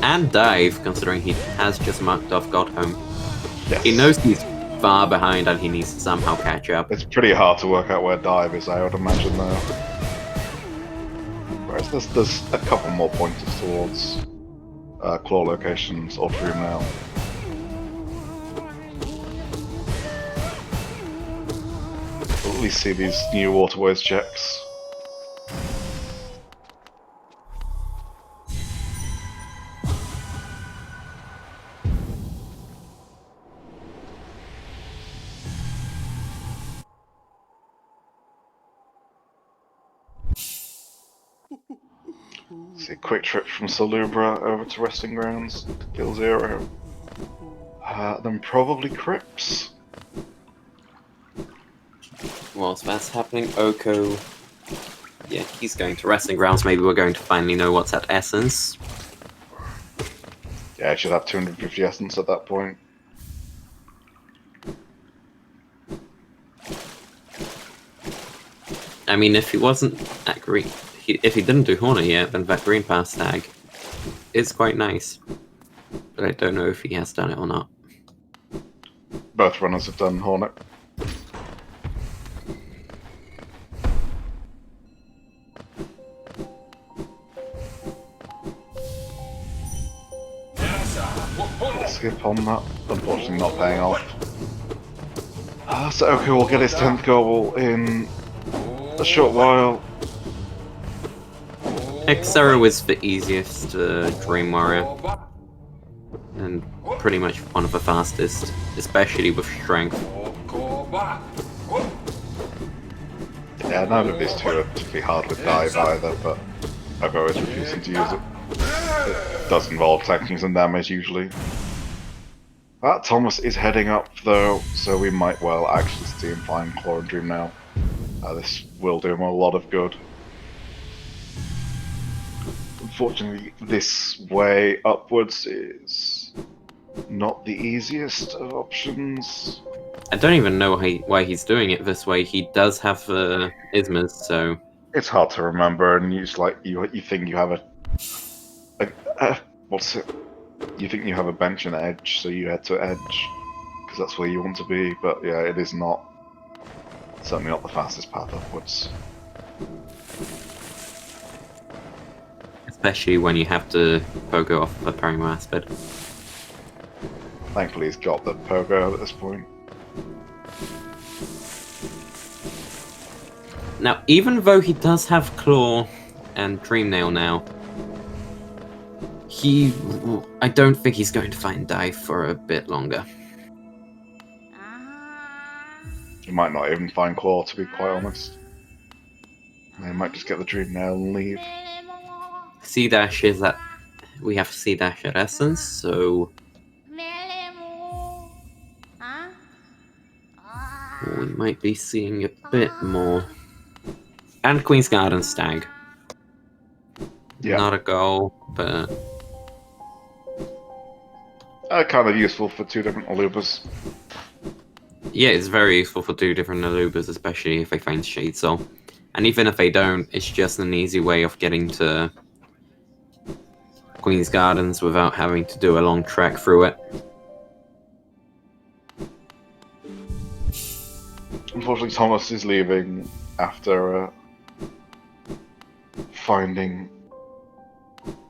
And Dive, considering he has just marked off Godhome. Yes. He knows he's far behind and he needs to somehow catch up. It's pretty hard to work out where Dive is, I would imagine, though. Whereas there's a couple more pointers towards Claw locations or Dream Nail. We'll at least see these new waterways checks. See a quick trip from Salubra over to Resting Grounds to kill Zero. Then probably Crypts. Whilst that's happening, Oko... Yeah, he's going to Resting Grounds. Maybe we're going to finally know what's at Essence. Yeah, I should have 250 Essence at that point. I mean, if he wasn't at green... If he didn't do Hornet yet, then that Green Pass tag is quite nice. But I don't know if he has done it or not. Both runners have done Hornet. skip on that. Unfortunately not paying off. So Oko will get his 10th goal in a short while. OhkoXar was the easiest Dream Warrior. And pretty much one of the fastest, especially with strength. Yeah, none of these two are particularly hard with dive either, but Oko is refusing to use it. It does involve taking some damage usually. Thomas is heading up though, so we might well actually see him find Claw and Dream now. This will do him a lot of good. Unfortunately, this way upwards is not the easiest of options. I don't even know why he's doing it this way. He does have Ismas, so It's hard to remember, and you just you think you have what's it? You think you have a bench and edge, so you head to edge because that's where you want to be. But yeah, it is not. Certainly not the fastest path upwards. especially when you have to pogo off the Parimo Aspid. Thankfully, he's got the pogo at this point. Now, even though he does have Claw and Dreamnail now, I don't think he's going to find Dive for a bit longer. He might not even find Claw, to be quite honest. He might just get the Dreamnail and leave. C-Dash is at... We have C-Dash at Essence, so... we might be seeing a bit more. And Queen's Garden Stag. Yeah. Not a goal, but... Kind of useful for two different Alubas. yeah, it's very useful for two different Alubas, especially if they find Shade Soul. And even if they don't, it's just an easy way of getting to Queen's Gardens without having to do a long trek through it. Unfortunately, Thomas is leaving after finding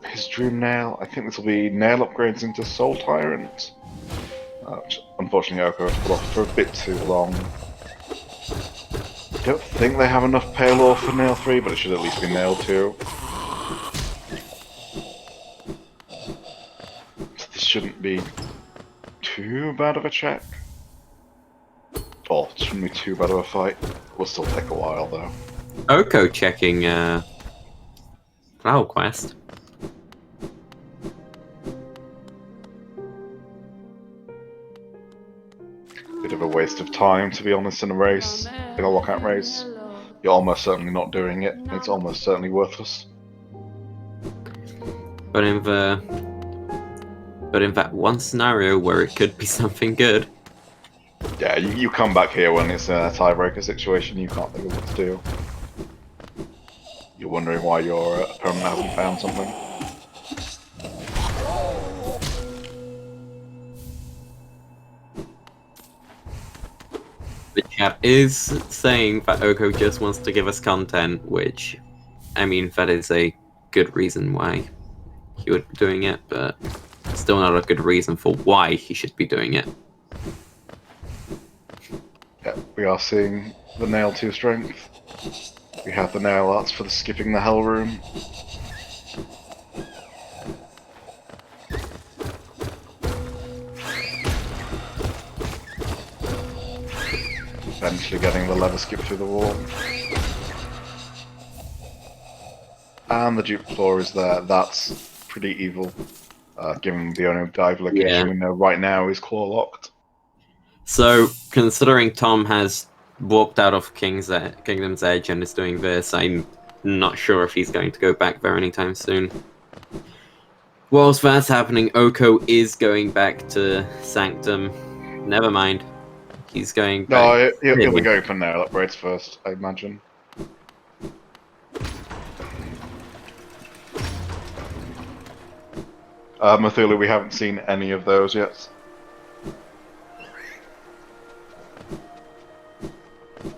his dream nail. I think this will be nail upgrades into Soul Tyrant. Which unfortunately, Oko has put off for a bit too long. I don't think they have enough payload for nail 3, but it should at least be nail 2. This shouldn't be too bad of a check. Oh, it shouldn't be too bad of a fight. Will still take a while though. Oko checking Flower Quest. Bit of a waste of time, to be honest, in a race, in a lockout race. You're almost certainly not doing it. It's almost certainly worthless. But in that one scenario where it could be something good. Yeah, you come back here when it's a tiebreaker situation, you can't think of what to do. You're wondering why your opponent hasn't found something. The chat is saying that Oko just wants to give us content, which, I mean, that is a good reason why he would be doing it, but still not a good reason for why he should be doing it. Yeah, we are seeing the nail 2 strength. We have the nail arts for the skipping the hell room. Eventually getting the lever skip through the wall. And the dupe floor is there. That's pretty evil. Given the only dive location we know right now is claw locked. So, considering Tom has walked out of Kingdom's Edge and is doing this, I'm not sure if he's going to go back there anytime soon. Whilst that's happening, Oko is going back to Sanctum. Never mind. He's going back. No, he'll be going for nail upgrades first, I imagine. Mathula, we haven't seen any of those yet.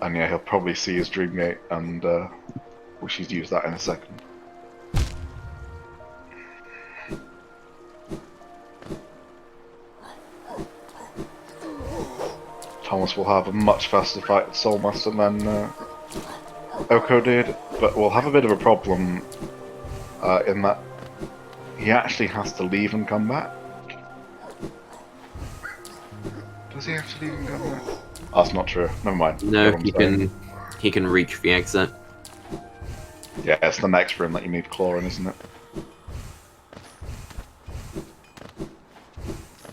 And yeah, he'll probably see his Dreamgate and wish he'd used that in a second. Thomas will have a much faster fight at Soulmaster than Oko did, but we'll have a bit of a problem in that he actually has to leave and come back. Does he have to leave and come back? Oh, that's not true. Never mind. No, he can reach the exit. Yeah, it's the next room that you need claw in, isn't it?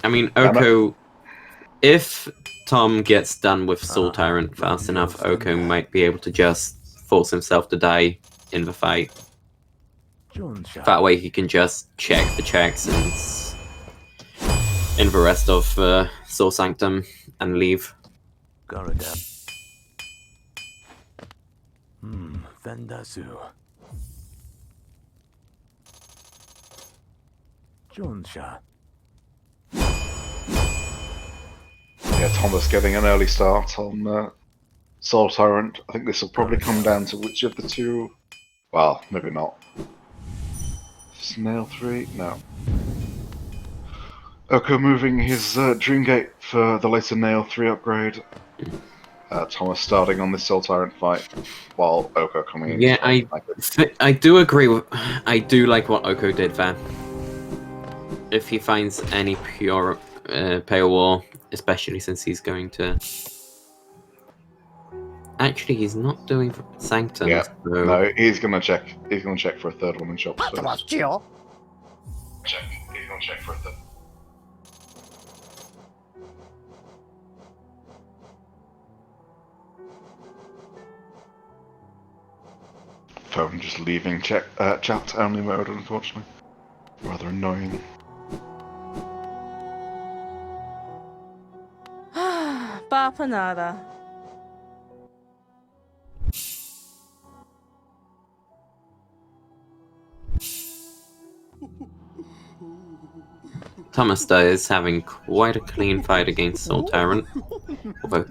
I mean, Oko, if Tom gets done with Soul Tyrant fast enough, Oko might be able to just force himself to die in the fight. That way he can just check the checks and in the rest of Soul Sanctum and leave. Vendasu. Yeah, Thomas getting an early start on Soul Tyrant. I think this will probably come down to which of the two. Well, maybe not. Snail 3? No. Oko moving his Dreamgate for the later Nail 3 upgrade. Thomas starting on this Soul Tyrant fight, while Oko coming in. Yeah, I do agree with. I do like what Oko did there. If he finds any pure Pale War, especially since he's going to. Actually, he's not doing Sanctum. Yeah. So... No, he's gonna check. He's gonna check for a third one in shops first. Check. He's gonna check for a third. Phone just leaving chat only mode, unfortunately. Rather annoying. Papanada. Tomastr is having quite a clean fight against Soul Tyrant. Although,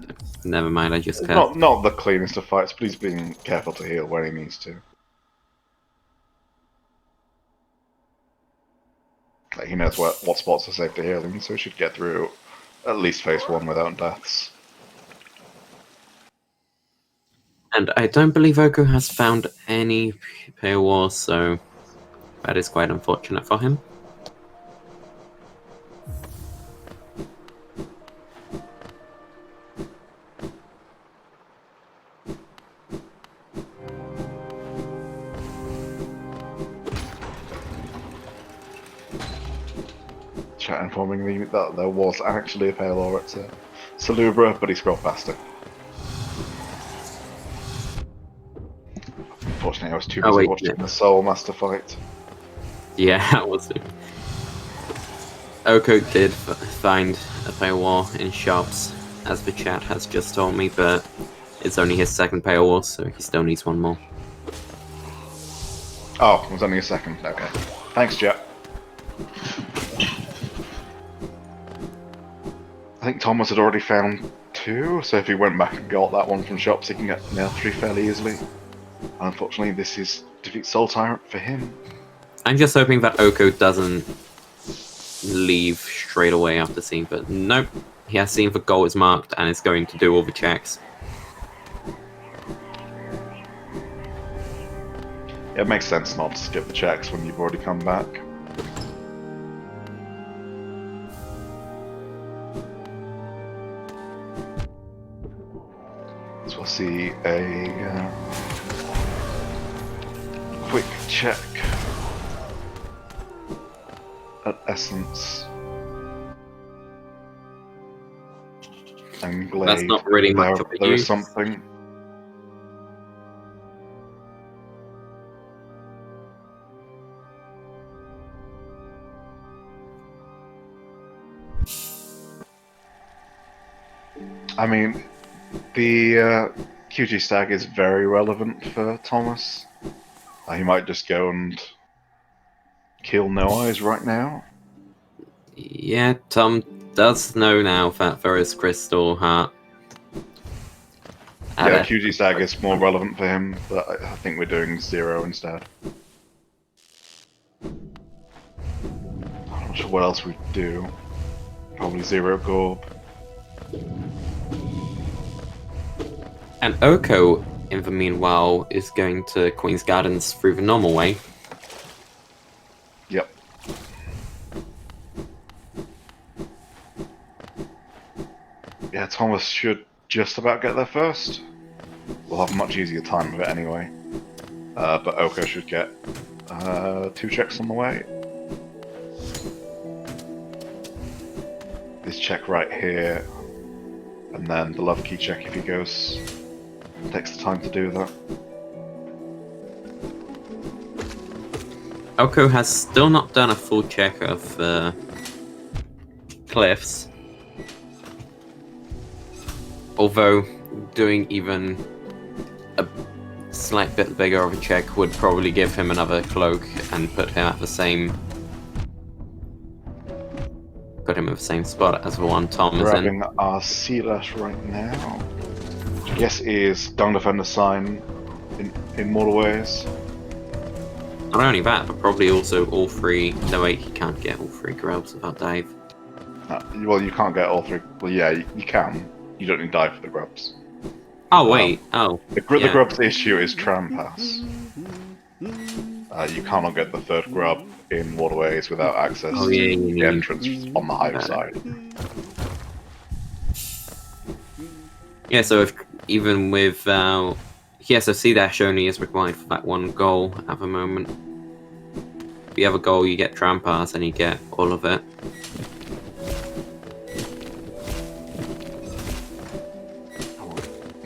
never mind, I just can't. Not the cleanest of fights, but he's being careful to heal where he needs to. Like, he knows what spots are safe to heal in, so he should get through at least phase 1 without deaths. And I don't believe Oko has found any Pale Wars, so that is quite unfortunate for him. Chat informing me that there was actually a Pale War at Salubra, but he scrolled past it. Unfortunately, I was too busy watching the Soul Master fight. Yeah, that was it. Oko did find a Pale War in shops, as the chat has just told me, but it's only his second Pale War, so he still needs one more. Oh, it was only a second. Okay. Thanks, chat. I think Thomas had already found 2, so if he went back and got that one from shops, he can get Nail 3 fairly easily. Unfortunately, this is defeat Soul Tyrant for him. I'm just hoping that Oko doesn't leave straight away after seeing, but nope. He has seen the goal is marked and is going to do all the checks. It makes sense not to skip the checks when you've already come back. So we'll see a quick check at Essence and Glade. That's not really much of a There is use. something. I mean, the QG stag is very relevant for Thomas. He might just go and kill No Eyes right now. Yeah, Tom does know now that there is Crystal Heart. Yeah, QG stag is more relevant for him, but I think we're doing 0 instead. I'm not sure what else we do. Probably 0 Gorb. And Oko, in the meanwhile, is going to Queen's Gardens through the normal way. Yep. Yeah, Thomas should just about get there first. We'll have a much easier time of it anyway. But Oko should get 2 checks on the way. This check right here, and then the love key check if he goes. Takes the time to do that. Oko has still not done a full check of the cliffs. Although doing even a slight bit bigger of a check would probably give him another cloak and put him at the same spot as the one Tom is in. Grabbing our C-Lash right now. Yes, is Dung Defender sign in more ways. Not only that, but probably also all 3. No, wait, he can't get all 3 grubs without dive. Well, you can't get all 3. Well, yeah, you can. You don't need dive for the grubs. Oh, wait. Oh. The grub's issue is Tram Pass. You cannot get the 3rd grub in waterways without access to the entrance on the hive side. Yeah, so if even with so C-Dash only is required for that one goal at the moment. If you have a goal, you get Tram Pass and you get all of it.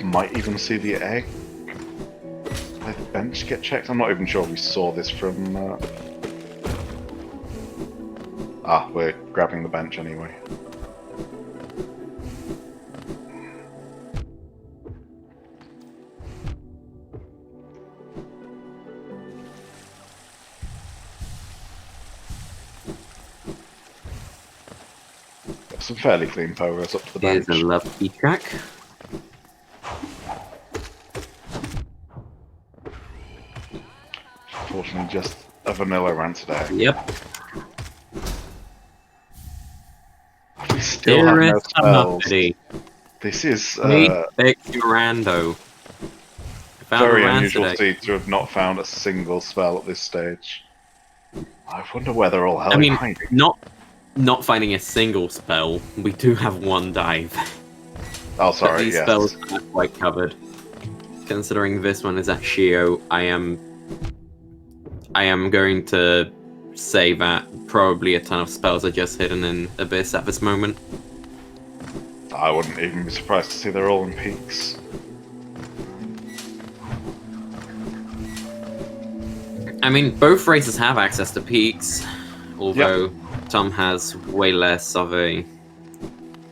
Might even see the egg. Let the bench get checked. I'm not even sure we saw this from. We're grabbing the bench anyway. Got some fairly clean progress up to the bench. Here's a lovely track. Unfortunately, just a vanilla run today. Yep. We still have no spells. This is Rando. very unusual to have not found a single spell at this stage. I wonder where they're all held. I mean, not finding a single spell. We do have 1 dive. Oh, sorry. But these spells are quite covered. Considering this one is at Shio, I am going to say that probably a ton of spells are just hidden in Abyss at this moment. I wouldn't even be surprised to see they're all in peaks. I mean, both races have access to peaks, although Tom has way less of a...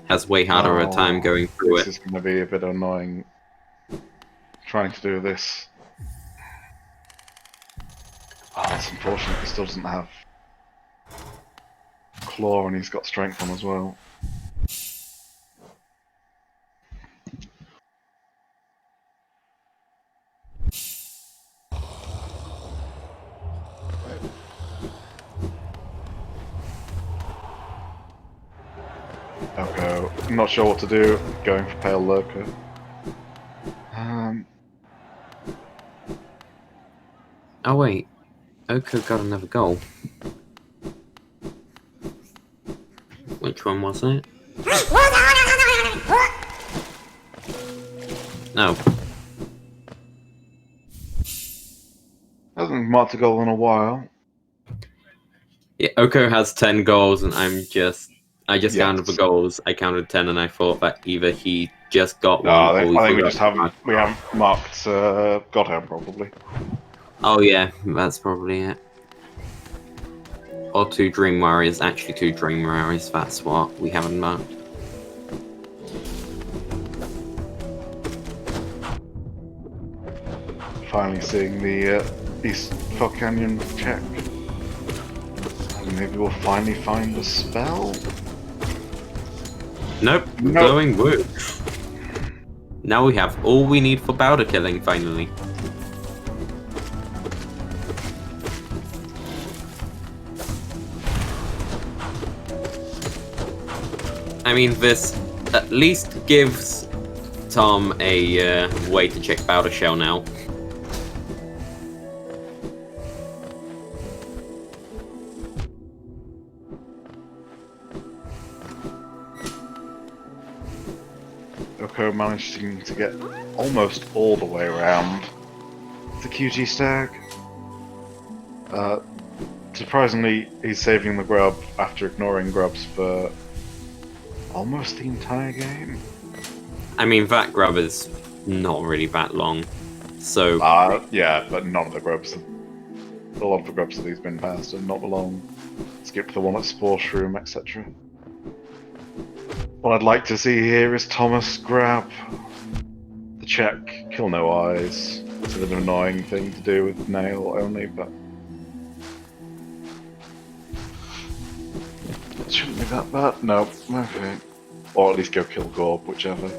has way harder a time going through it. This is going to be a bit annoying, trying to do this. Oh, that's unfortunate, he still doesn't have Claw and he's got Strength on as well. Okay, I'm not sure what to do, going for Pale Lurker. Oh wait, Oko got another goal. Which one was it? No. Hasn't marked a goal in a while. Yeah, Oko has 10 goals and I just counted the goals. I counted 10 and I thought that either he just got one I or think we haven't marked Godham probably. Oh yeah, that's probably it. Or 2 Dream Warriors, actually 2 Dream Warriors, that's what we haven't marked. Finally seeing the East Fog Canyon check. Maybe we'll finally find the spell? Nope, glowing wood. Now we have all we need for powder killing, finally. I mean, this at least gives Tom a way to check Powder Shell now. Oko managing to get almost all the way around the QG stag. Surprisingly, he's saving the grub after ignoring grubs for almost the entire game. I mean, that grub is not really that long, so... Yeah, but none of the grubs, a lot of the grubs that he's been past are not long. Skipped the one at Spore Shroom, etc. What I'd like to see here is Thomas grab the check, kill no eyes. It's a bit of an annoying thing to do with nail only, but it shouldn't be that bad. No, okay. Or at least go kill Gorb, whichever.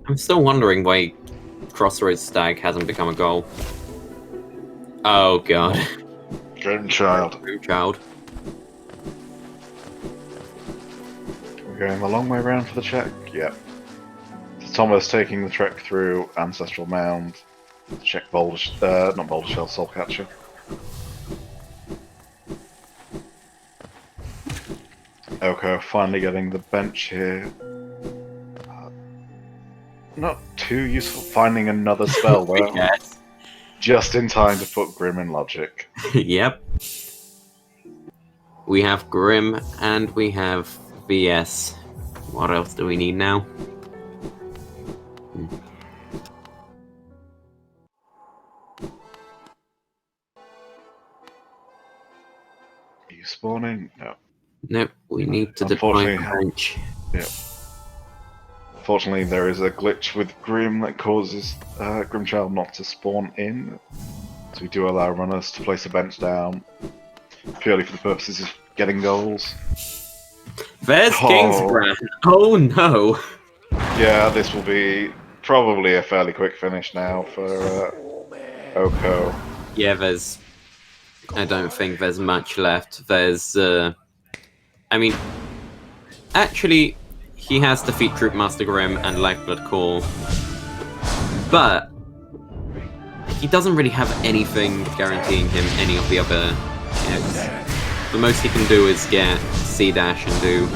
I'm still wondering why Crossroads Stag hasn't become a goal. Oh god. Grimchild. Grimchild. We're going the long way around for the check? Yep. So Thomas taking the trek through Ancestral Mound to check not Boulder Shell, Soulcatcher. Oko finally getting the bench here. Not too useful. Finding another spell though. Yes. Just in time to put Grim in Logic. Yep. We have Grim and we have VS. What else do we need now? Are you spawning? No. Nope, we need to deploy the bench. Yep. Unfortunately, there is a glitch with Grim that causes Grimchild not to spawn in. So we do allow runners to place a bench down, purely for the purposes of getting goals. There's Kingsbrand! Oh no! Yeah, this will be probably a fairly quick finish now for Oko. Yeah, I don't think there's much left. There's, I mean, actually, he has Defeat Troop Master Grim and Lifeblood Core, but he doesn't really have anything guaranteeing him any of the other checks. The most he can do is get C-Dash and do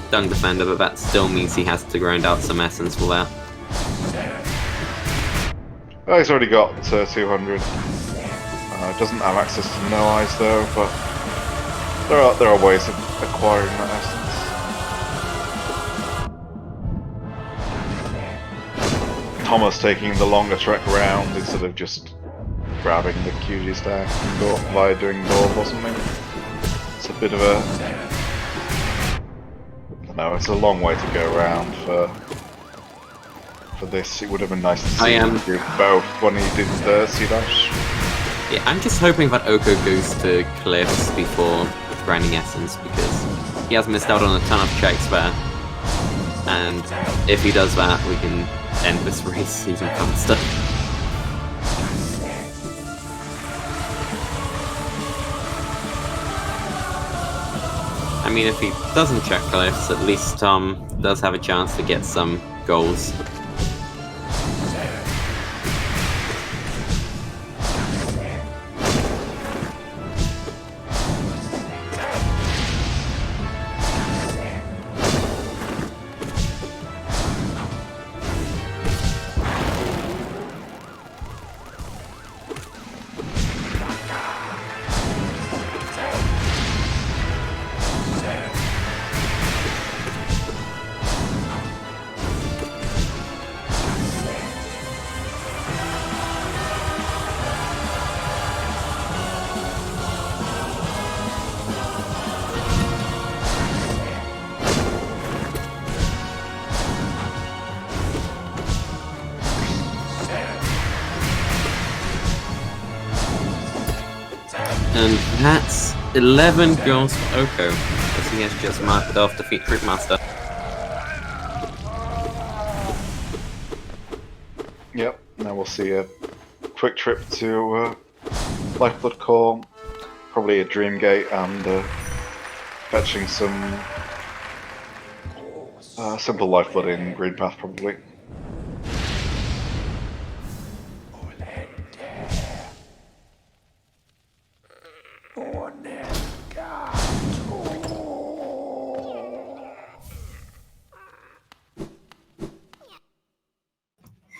Dung Defender, but that still means he has to grind out some essence for that. Oh, he's already got 200. Doesn't have access to No Eyes though, but there are ways of acquiring that essence. Thomas taking the longer trek around instead of just grabbing the QG stack via doing North or something. It's a bit of a... No, it's a long way to go around for this. It would have been nice to see him do both when he did the C-Dash. Yeah, I'm just hoping that Oko goes to Cliffs before grinding essence, because he has missed out on a ton of checks there. And if he does that, we can end this race even faster. I mean, if he doesn't check Cliffs, at least Tom does have a chance to get some goals. And that's 11 goals for Oko, as he has just marked off Defeat Troop Master. Yep, now we'll see a quick trip to Lifeblood Core, probably a Dreamgate, and fetching some simple Lifeblood in Green Path, probably.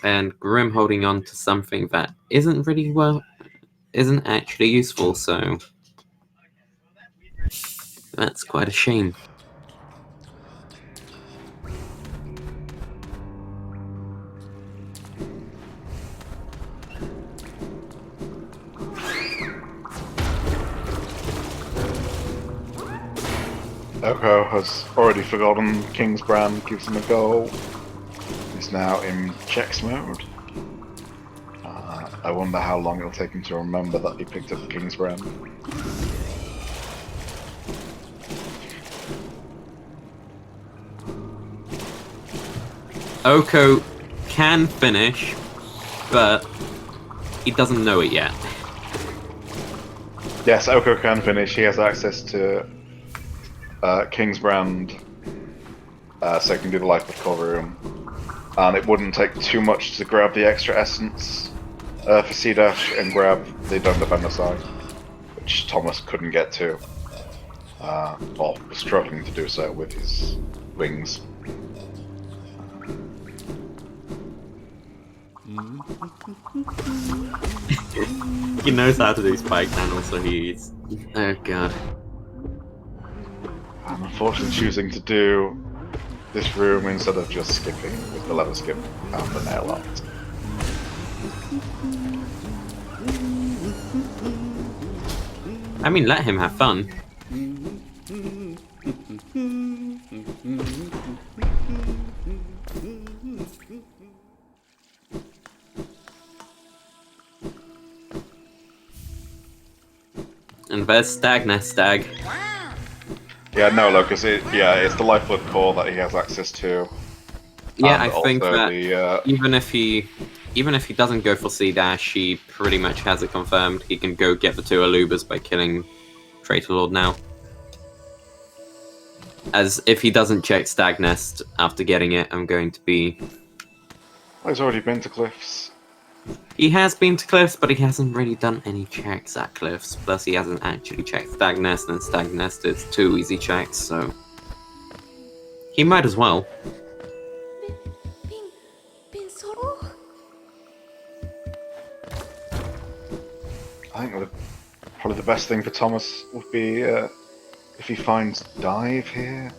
And Grim holding on to something that isn't actually useful, so that's quite a shame. Oko has already forgotten King's Brand gives him a goal. He's now in checks mode. I wonder how long it'll take him to remember that he picked up King's Brand. Oko can finish, but he doesn't know it yet. Yes, Oko can finish. He has access to King's Brand, so he can do the Life of Core room. And it wouldn't take too much to grab the extra essence for C-Dash and grab the Don't Defend Aside, which Thomas couldn't get to. Or was struggling to do so with his wings. He knows how to do spike channels, so he's... Oh god. I'm unfortunately choosing to do this room instead of just skipping with the lever skip and the nail art. I mean, let him have fun. And there's Stag. Yeah, no, look, it's the Lifeblood Core that he has access to. Yeah, And I think also that even if he doesn't go for C-Dash, he pretty much has it confirmed. He can go get the 2 Alubas by killing Traitor Lord now. As if he doesn't check Stag Nest after getting it, I'm going to be... Oh, he's already been to Cliffs. He has been to Cliffs, but he hasn't really done any checks at Cliffs. Plus, he hasn't actually checked Stag Nest, and Stag Nest is 2 easy checks, so... He might as well. I think probably the best thing for Thomas would be if he finds Dive here.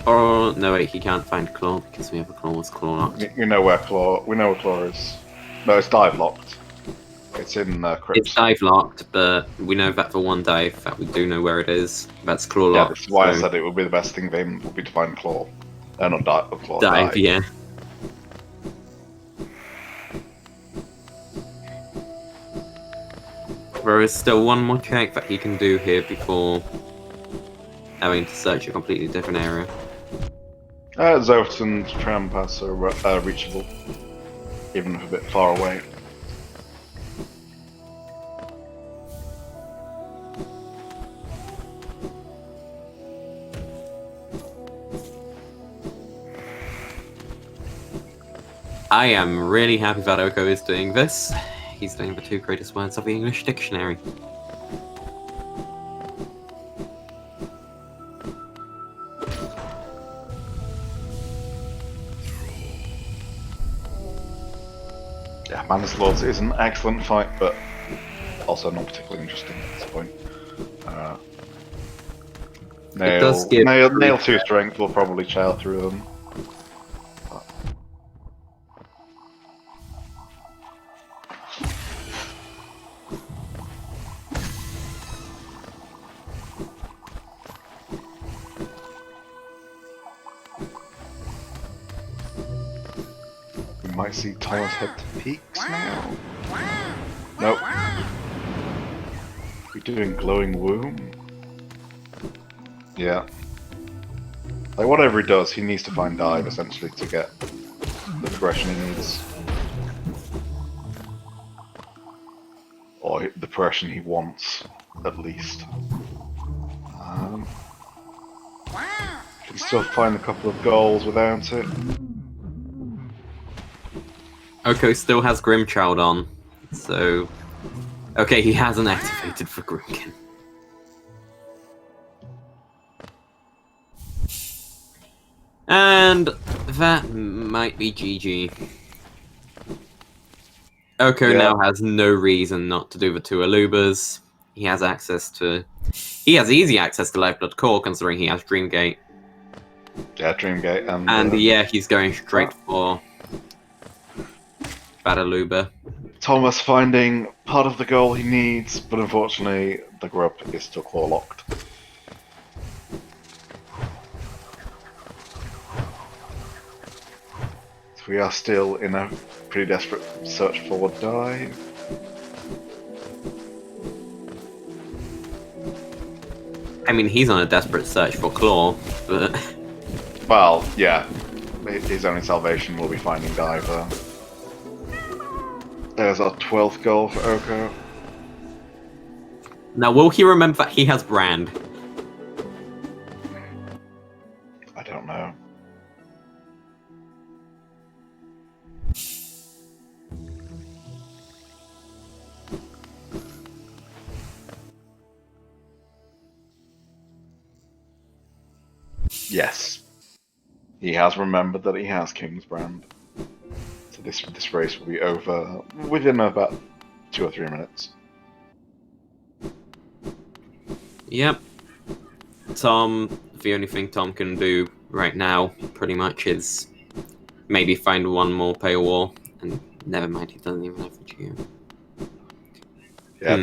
Or, no wait, he can't find Claw, because we have a Claw. What's Claw locked? We know where Claw is. No, it's Dive locked. It's in Crypt. It's dive locked, but we know that for one dive that we do know where it is. That's Claw Yeah, locked. that's why so... I said it would be the best thing for him would be to find Claw. Not Dive, but Claw. Dive, yeah. There is still one more check that he can do here before having to search a completely different area. Zoth and Tram Pass are reachable, even if a bit far away. I am really happy that Oko is doing this. He's doing the 2 greatest words of the English dictionary. Yeah, Manus Lords is an excellent fight, but also not particularly interesting at this point. Nail 2 strength will probably chow through them. Might see Thomas head to peaks now. Nope. We're doing glowing womb. Yeah. Like whatever he does, he needs to find Dive essentially to get the progression he needs. Or the progression he wants, at least. Can still find a couple of goals without it. Oko still has Grimchild on, so... Okay, he hasn't activated for Grimkin. And that might be GG. Oko now has no reason not to do the 2 Alubas. He has access to... He has easy access to Lifeblood Core, considering he has Dreamgate. Yeah, Dreamgate And yeah, he's going straight for that Aluba. Thomas finding part of the goal he needs, but unfortunately the grub is still claw locked. So we are still in a pretty desperate search for dive. I mean, he's on a desperate search for Claw, but... Well, yeah. His only salvation will be finding diver. There's our 12th goal for Oko. Now, will he remember that he has Brand? I don't know. Yes. He has remembered that he has King's Brand. So this race will be over within about 2 or 3 minutes. Yep. Tom, the only thing Tom can do right now, pretty much, is maybe find one more pay war, and never mind, he doesn't even have a GM. Yeah,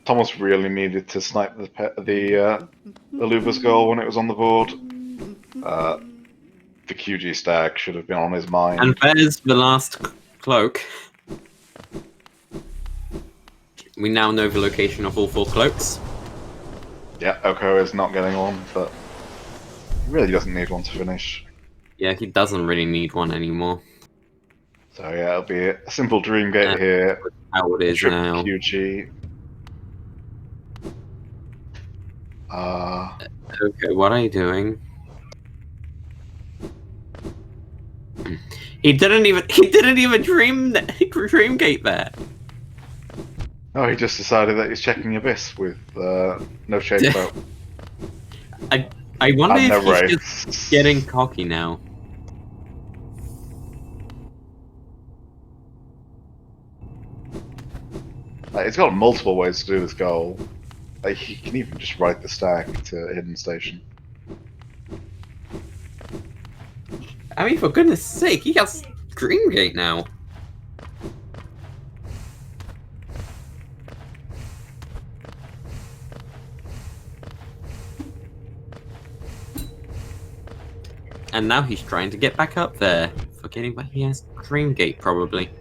Thomas really needed to snipe the Aluba's goal when it was on the board. The QG stack should have been on his mind. And there's the last cloak. We now know the location of all 4 cloaks. Yeah, Oko is not getting on, but he really doesn't need one to finish. Yeah, he doesn't really need one anymore. So yeah, it'll be a simple Dreamgate here. How it is Triple now. QG. Okay, what are you doing? He didn't even Dreamgate there. Oh, he just decided that he's checking Abyss with no shade about. I wonder And if no he's wraiths. just getting cocky now. He's got multiple ways to do this goal. Like, he can even just write the stack to Hidden Station. I mean, for goodness sake, he has Dreamgate now. And now he's trying to get back up there, forgetting that he has Dreamgate, probably.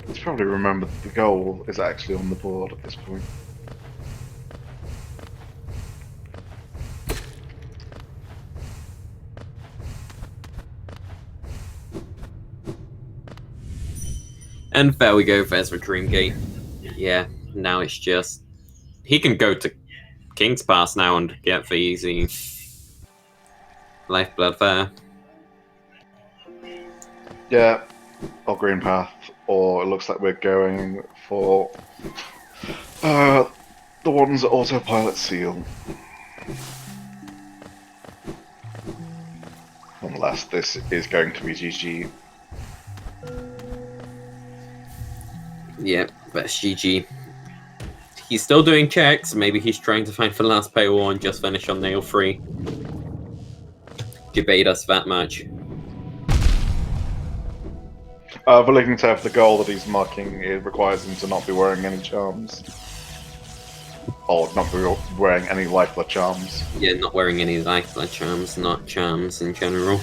He's probably remembered the goal is actually on the board at this point. And there we go, there's the Dreamgate. Yeah, now it's just... He can go to King's Pass now and get the easy Lifeblood there. Yeah, or Green Path, or it looks like we're going for the ones that autopilot seal. Unless this is going to be GG. Yeah, that's GG. He's still doing checks. Maybe he's trying to find the last paywall and just finish on nail free. Debate us that much. We're looking to have the goal that he's marking. It requires him to not be wearing any charms. Or not be wearing any Lifeblood charms. Yeah, not wearing any Lifeblood charms, not charms in general.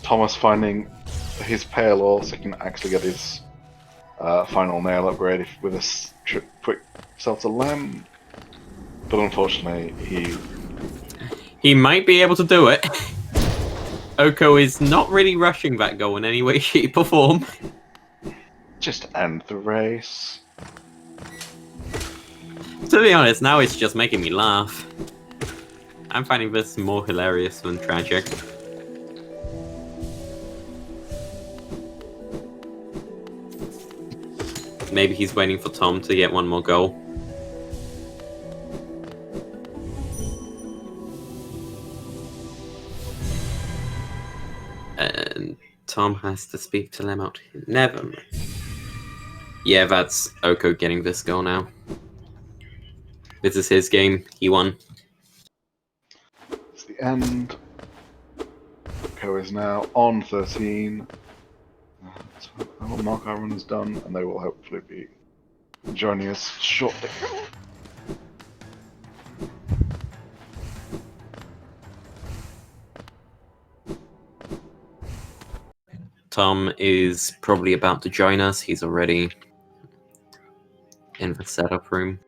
Thomas finding his pale ore so he can actually get his final nail upgrade with a quick Celta Lem. But unfortunately, He might be able to do it. Oko is not really rushing that goal in any way, shape, or form. just end the race. To be honest, now it's just making me laugh. I'm finding this more hilarious than tragic. Maybe he's waiting for Tom to get one more goal. And Tom has to speak to Lemot. Never mind. Yeah, that's Oko getting this goal now. This is his game. He won. It's the end. Oko is now on 13. So our mark our run is done, and they will hopefully be joining us shortly. Tom is probably about to join us. He's already in the setup room.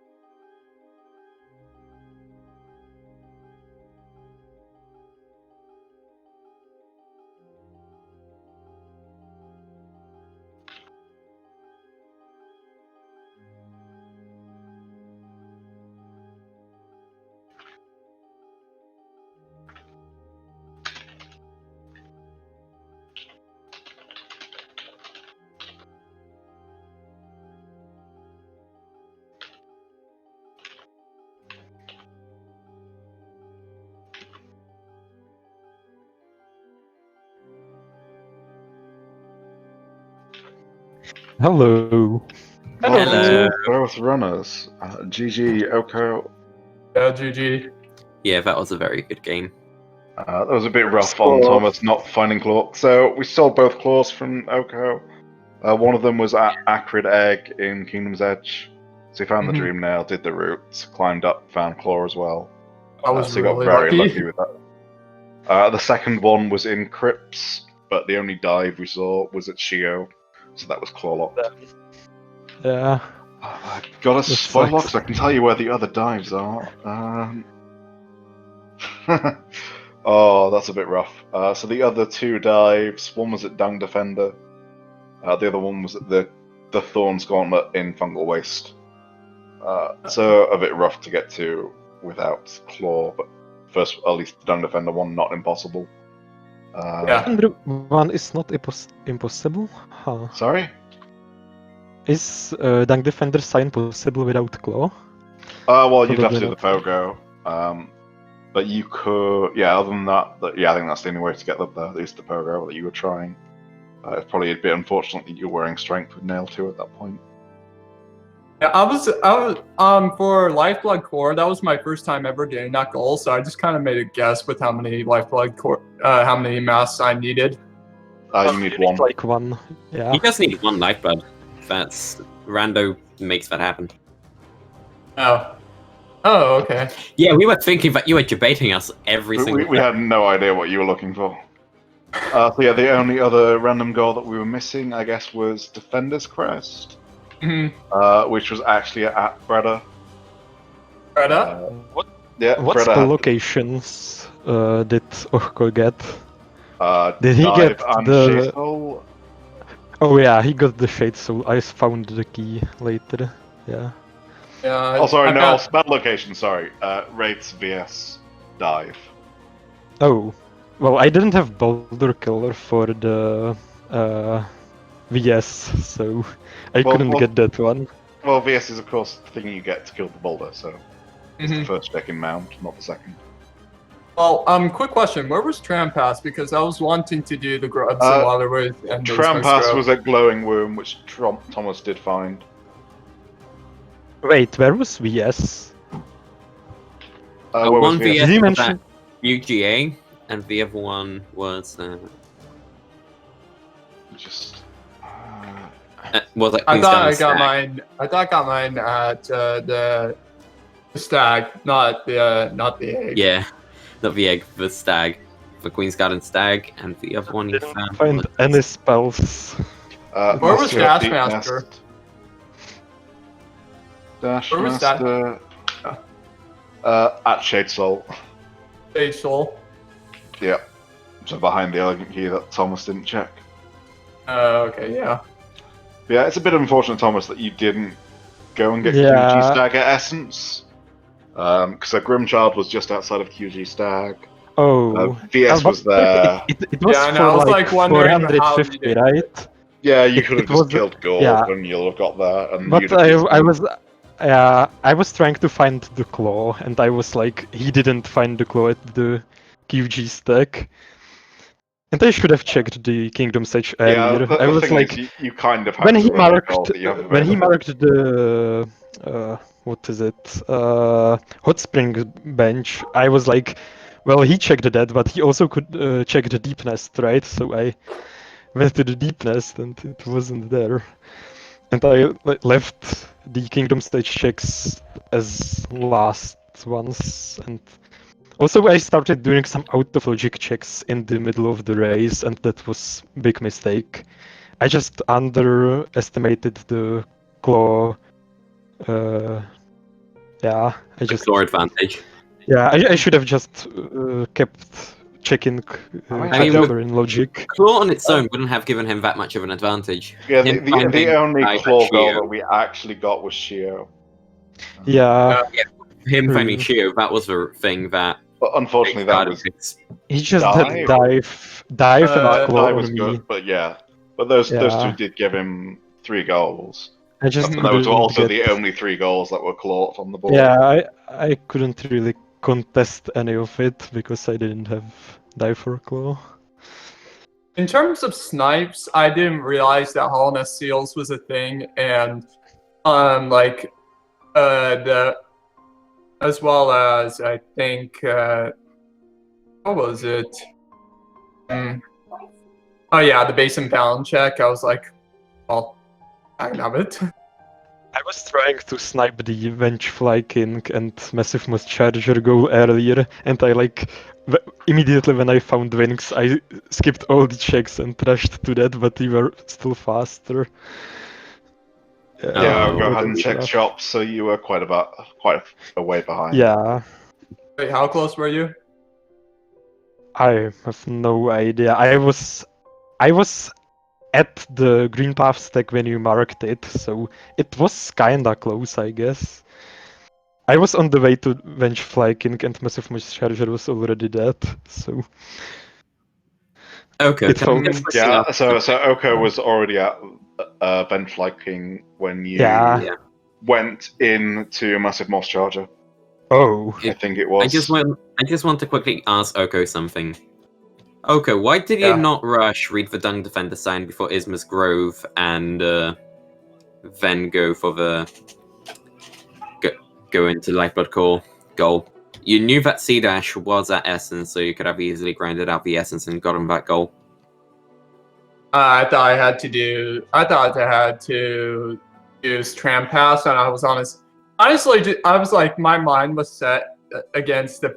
Hello. Hello. Both runners. GG, Oko. Yeah, GG. Yeah, that was a very good game. That was a bit rough on Thomas not finding claw. So we saw both claws from Oko. One of them was at Acrid Egg in Kingdom's Edge. So he found the Dream Nail, did the route, climbed up, found claw as well. I was so he got really very lucky. lucky with that. The second one was in Crypts, but the only dive we saw was at Shio. So that was claw locked. Yeah. I got a This spoiler sucks. because I can tell you where the other dives are. Oh, that's a bit rough. So the other two dives, one was at Dung Defender, the other one was at the Thorns Gauntlet in Fungal Waste. So a bit rough to get to without Claw, but first, at least the Dung Defender one, not impossible. Yeah. Defender one is not impossible? Huh. Sorry? Is Dung Defender sign possible without claw? Well, you'd have to Probably do the Pogo. But you could, yeah, other than that, yeah, I think that's the only way to get up there, at least the Pogo that you were trying. It's probably a bit unfortunate that you're wearing Strength with Nail 2 at that point. Yeah, I was for Lifeblood Core, that was my first time ever getting that goal, so I just kind of made a guess with how many Lifeblood Core, how many masks I needed. You need one. Like one. Yeah. He just needs one lifeblood. That's Rando makes that happen. Oh. Oh, okay. Yeah, we were thinking that you were debating us every single We had no idea what you were looking for. So yeah, the only other random goal that we were missing, I guess, was Defender's Crest, which was actually at Breda. Breda? Yeah, What's Breda the had locations did Ohko get? the, Did he dive get and the- Shade Soul. Oh yeah, he got the Shade Soul. I found the key later. Yeah. Yeah. Oh, sorry, I no, got- spell location, sorry. Raids vs Dive. Oh. Well, I didn't have Boulder Killer for the VS, so I couldn't get that one. Well, VS is, of course, the thing you get to kill the boulder, so it's the first check in mount, not the second. Well, quick question. Where was Trampass? Because I was wanting to do the grubs in Waterways and there was no Trampass scrub. was at Glowing Womb, which Thomas did find. Wait, where was VS? Where was one VS? Did VS he was mention? at UGA, and the other one was Just... was at I Queen's thought Garden I got Stag. mine. I thought I got mine at the stag, not the egg. Yeah, not the egg, the stag. the Queen's Garden Stag, and the other one you Didn't found. find any spells. Uh, Where was Master Dash Deep Master? Nest. Dash Where was that? Master. At Shade Soul. Stage Soul. Yeah. So behind the elegant key that Thomas didn't check. Okay, yeah. But yeah, it's a bit unfortunate, Thomas, that you didn't go and get Yeah. QG Stag at Essence. Because a Grimchild was just outside of QG Stag. Oh. VS but was there. It was Yeah, I know, for I was, like like, wondering how you 450, did. right? Yeah, you It- could have it just was- killed Gorg yeah. and you'll have got there. And But you'd have I was trying to find the claw, and I was like, he didn't find the claw at the QG stack. And I should have checked the Kingdom Sage earlier. Yeah, I the was thing like, is, you kind of have when to he run the marked goal that you have when he available. marked the what is it hot spring bench, I was like, well, he checked that, but he also could check the deep nest, right? So I went to the deep nest and it wasn't there, and I left the Kingdom Stage checks as last ones. And also I started doing some out of logic checks in the middle of the race, and that was a big mistake. I just underestimated the claw. Yeah, I The just claw advantage. yeah, I should have just kept checking I mean, further in logic. Claw on its own wouldn't have given him that much of an advantage. Yeah, Him the finding only Kai claw goal Shio- that we actually got was Shio. Yeah, Him True. finding Shio, that was the thing that But unfortunately, that was he just Dive? had dive and Dive claw was on me. good, but yeah. But those two Yeah. did give him 3 goals. I just And those were couldn't also get- the only 3 goals that were clawed on the board. Yeah, I couldn't really contest any of it because I didn't have dive or claw. In terms of snipes, I didn't realize that Hollowness Seals was a thing, and the as well as I think what was it? Oh yeah, the base and bound check. I was like, well, I can have it. I was trying to snipe the Venge Fly King and Massive Moss Charger goal earlier, and I immediately when I found wings, I skipped all the checks and rushed to that, but you were still faster. Yeah, Oh, go ahead that and was check rough. shops, so you were quite a way behind. Yeah, Wait, how close were you? I have no idea. I was at the green path stack when you marked it, so it was kinda close, I guess. I was on the way to Venge Fly King and Massive Moss Charger was already dead, so Okay. It felt- Yeah, so Oko was already at Benfly King when you yeah. went into Massive Moss Charger. Oh, I think it was. I just want to quickly ask Oko something. Oko, why did you Yeah. not rush read the Dung Defender sign before Isma's Grove and then go for the go into Lifeblood Core goal? You knew that C dash was at Essence, so you could have easily grinded out the Essence and gotten that goal. I thought I had to use Tram Pass, and I was honest. Honestly, I was like, my mind was set against the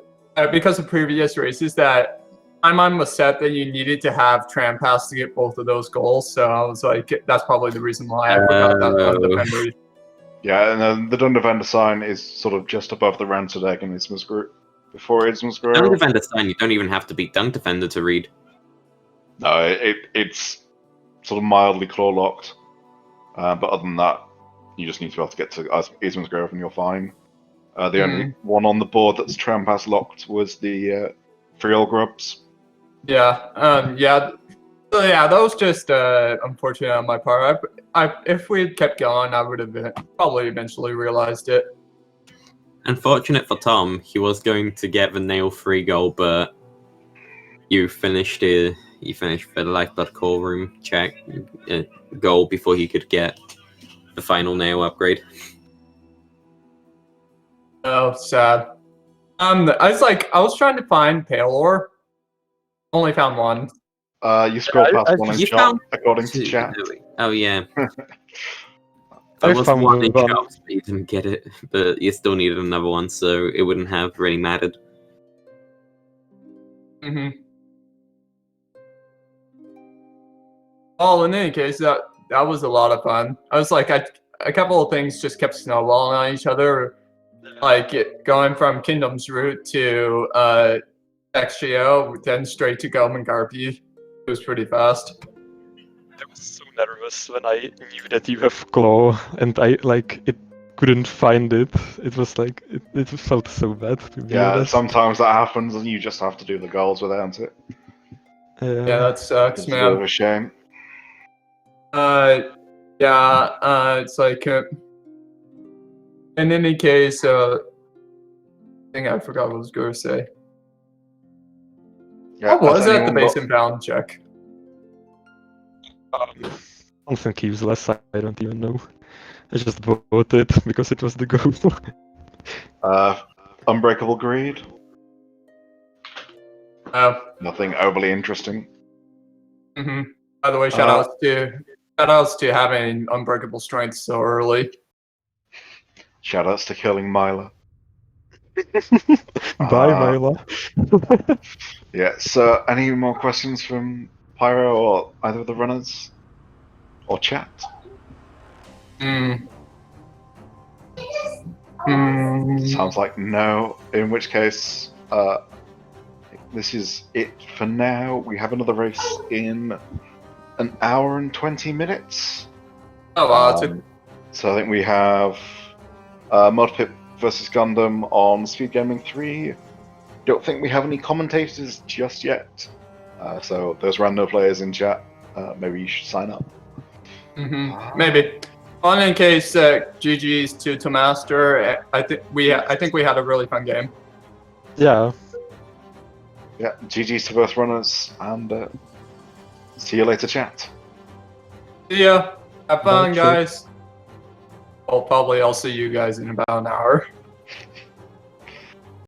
because of previous races that my mind was set that you needed to have Tram Pass to get both of those goals. So I was like, that's probably the reason why I forgot that on Defender. Yeah, and then the Dun Defender sign is sort of just above the Rancid Egg in Isma's Grove. Before Isma's Grove. Dung Defender sign, you don't even have to beat Dung Defender to read. No, it's sort of mildly claw locked. But other than that, you just need to be able to get to Isma's Grove and you're fine. The only one on the board that's Trampass locked was the Friel Grubs. Yeah, yeah. So yeah, that was just unfortunate on my part. If we had kept going, I would have probably eventually realized it. Unfortunate for Tom, he was going to get the nail free goal, but you finished the Lifeblood Core room check goal before he could get the final nail upgrade. Oh, sad. I was trying to find Pale Ore. Only found one. You scroll past one in You shop, found according to chat. Oh yeah. I There was found one in one. shops, but you didn't get it. But you still needed another one, so it wouldn't have really mattered. Hmm Well, in any case, that was a lot of fun. I was like, a couple of things just kept snowballing on each other, like going from Kingdom's Root to XGO, then straight to Gomen Garpy. It was pretty fast. I was so nervous when I knew that you have Claw, and I it couldn't find it. It was like it felt so bad to be Yeah, honest. sometimes that happens, and you just have to do the goals without it. Yeah, that sucks, It's a bit of man. a shame. It's like, in any case, I think I forgot what I was going to say. Yeah, What was has that? The anyone base got- inbound check. Something useless. I don't even know. I just voted because it was the goal. Unbreakable Greed? Oh. Nothing overly interesting. Mm-hmm. By the way, shoutouts to having Unbreakable Strength so early. Shoutouts to killing Myla. Bye, Myla. Yeah, so any more questions from Pyro or either of the runners? Or chat? Sounds like no, in which case, this is it for now. We have another race in an hour and 20 minutes. Oh, wow. So I think we have Mudpip versus Gundam on SpeedGaming 3. Don't think we have any commentators just yet. So those random players in chat, maybe you should sign up. Maybe. On in case, GG's to tomastr. I think we had a really fun game. Yeah. Yeah, GG's to both runners, and see you later, chat. See ya. Have fun, Bye, guys. Well, probably I'll see you guys in about an hour.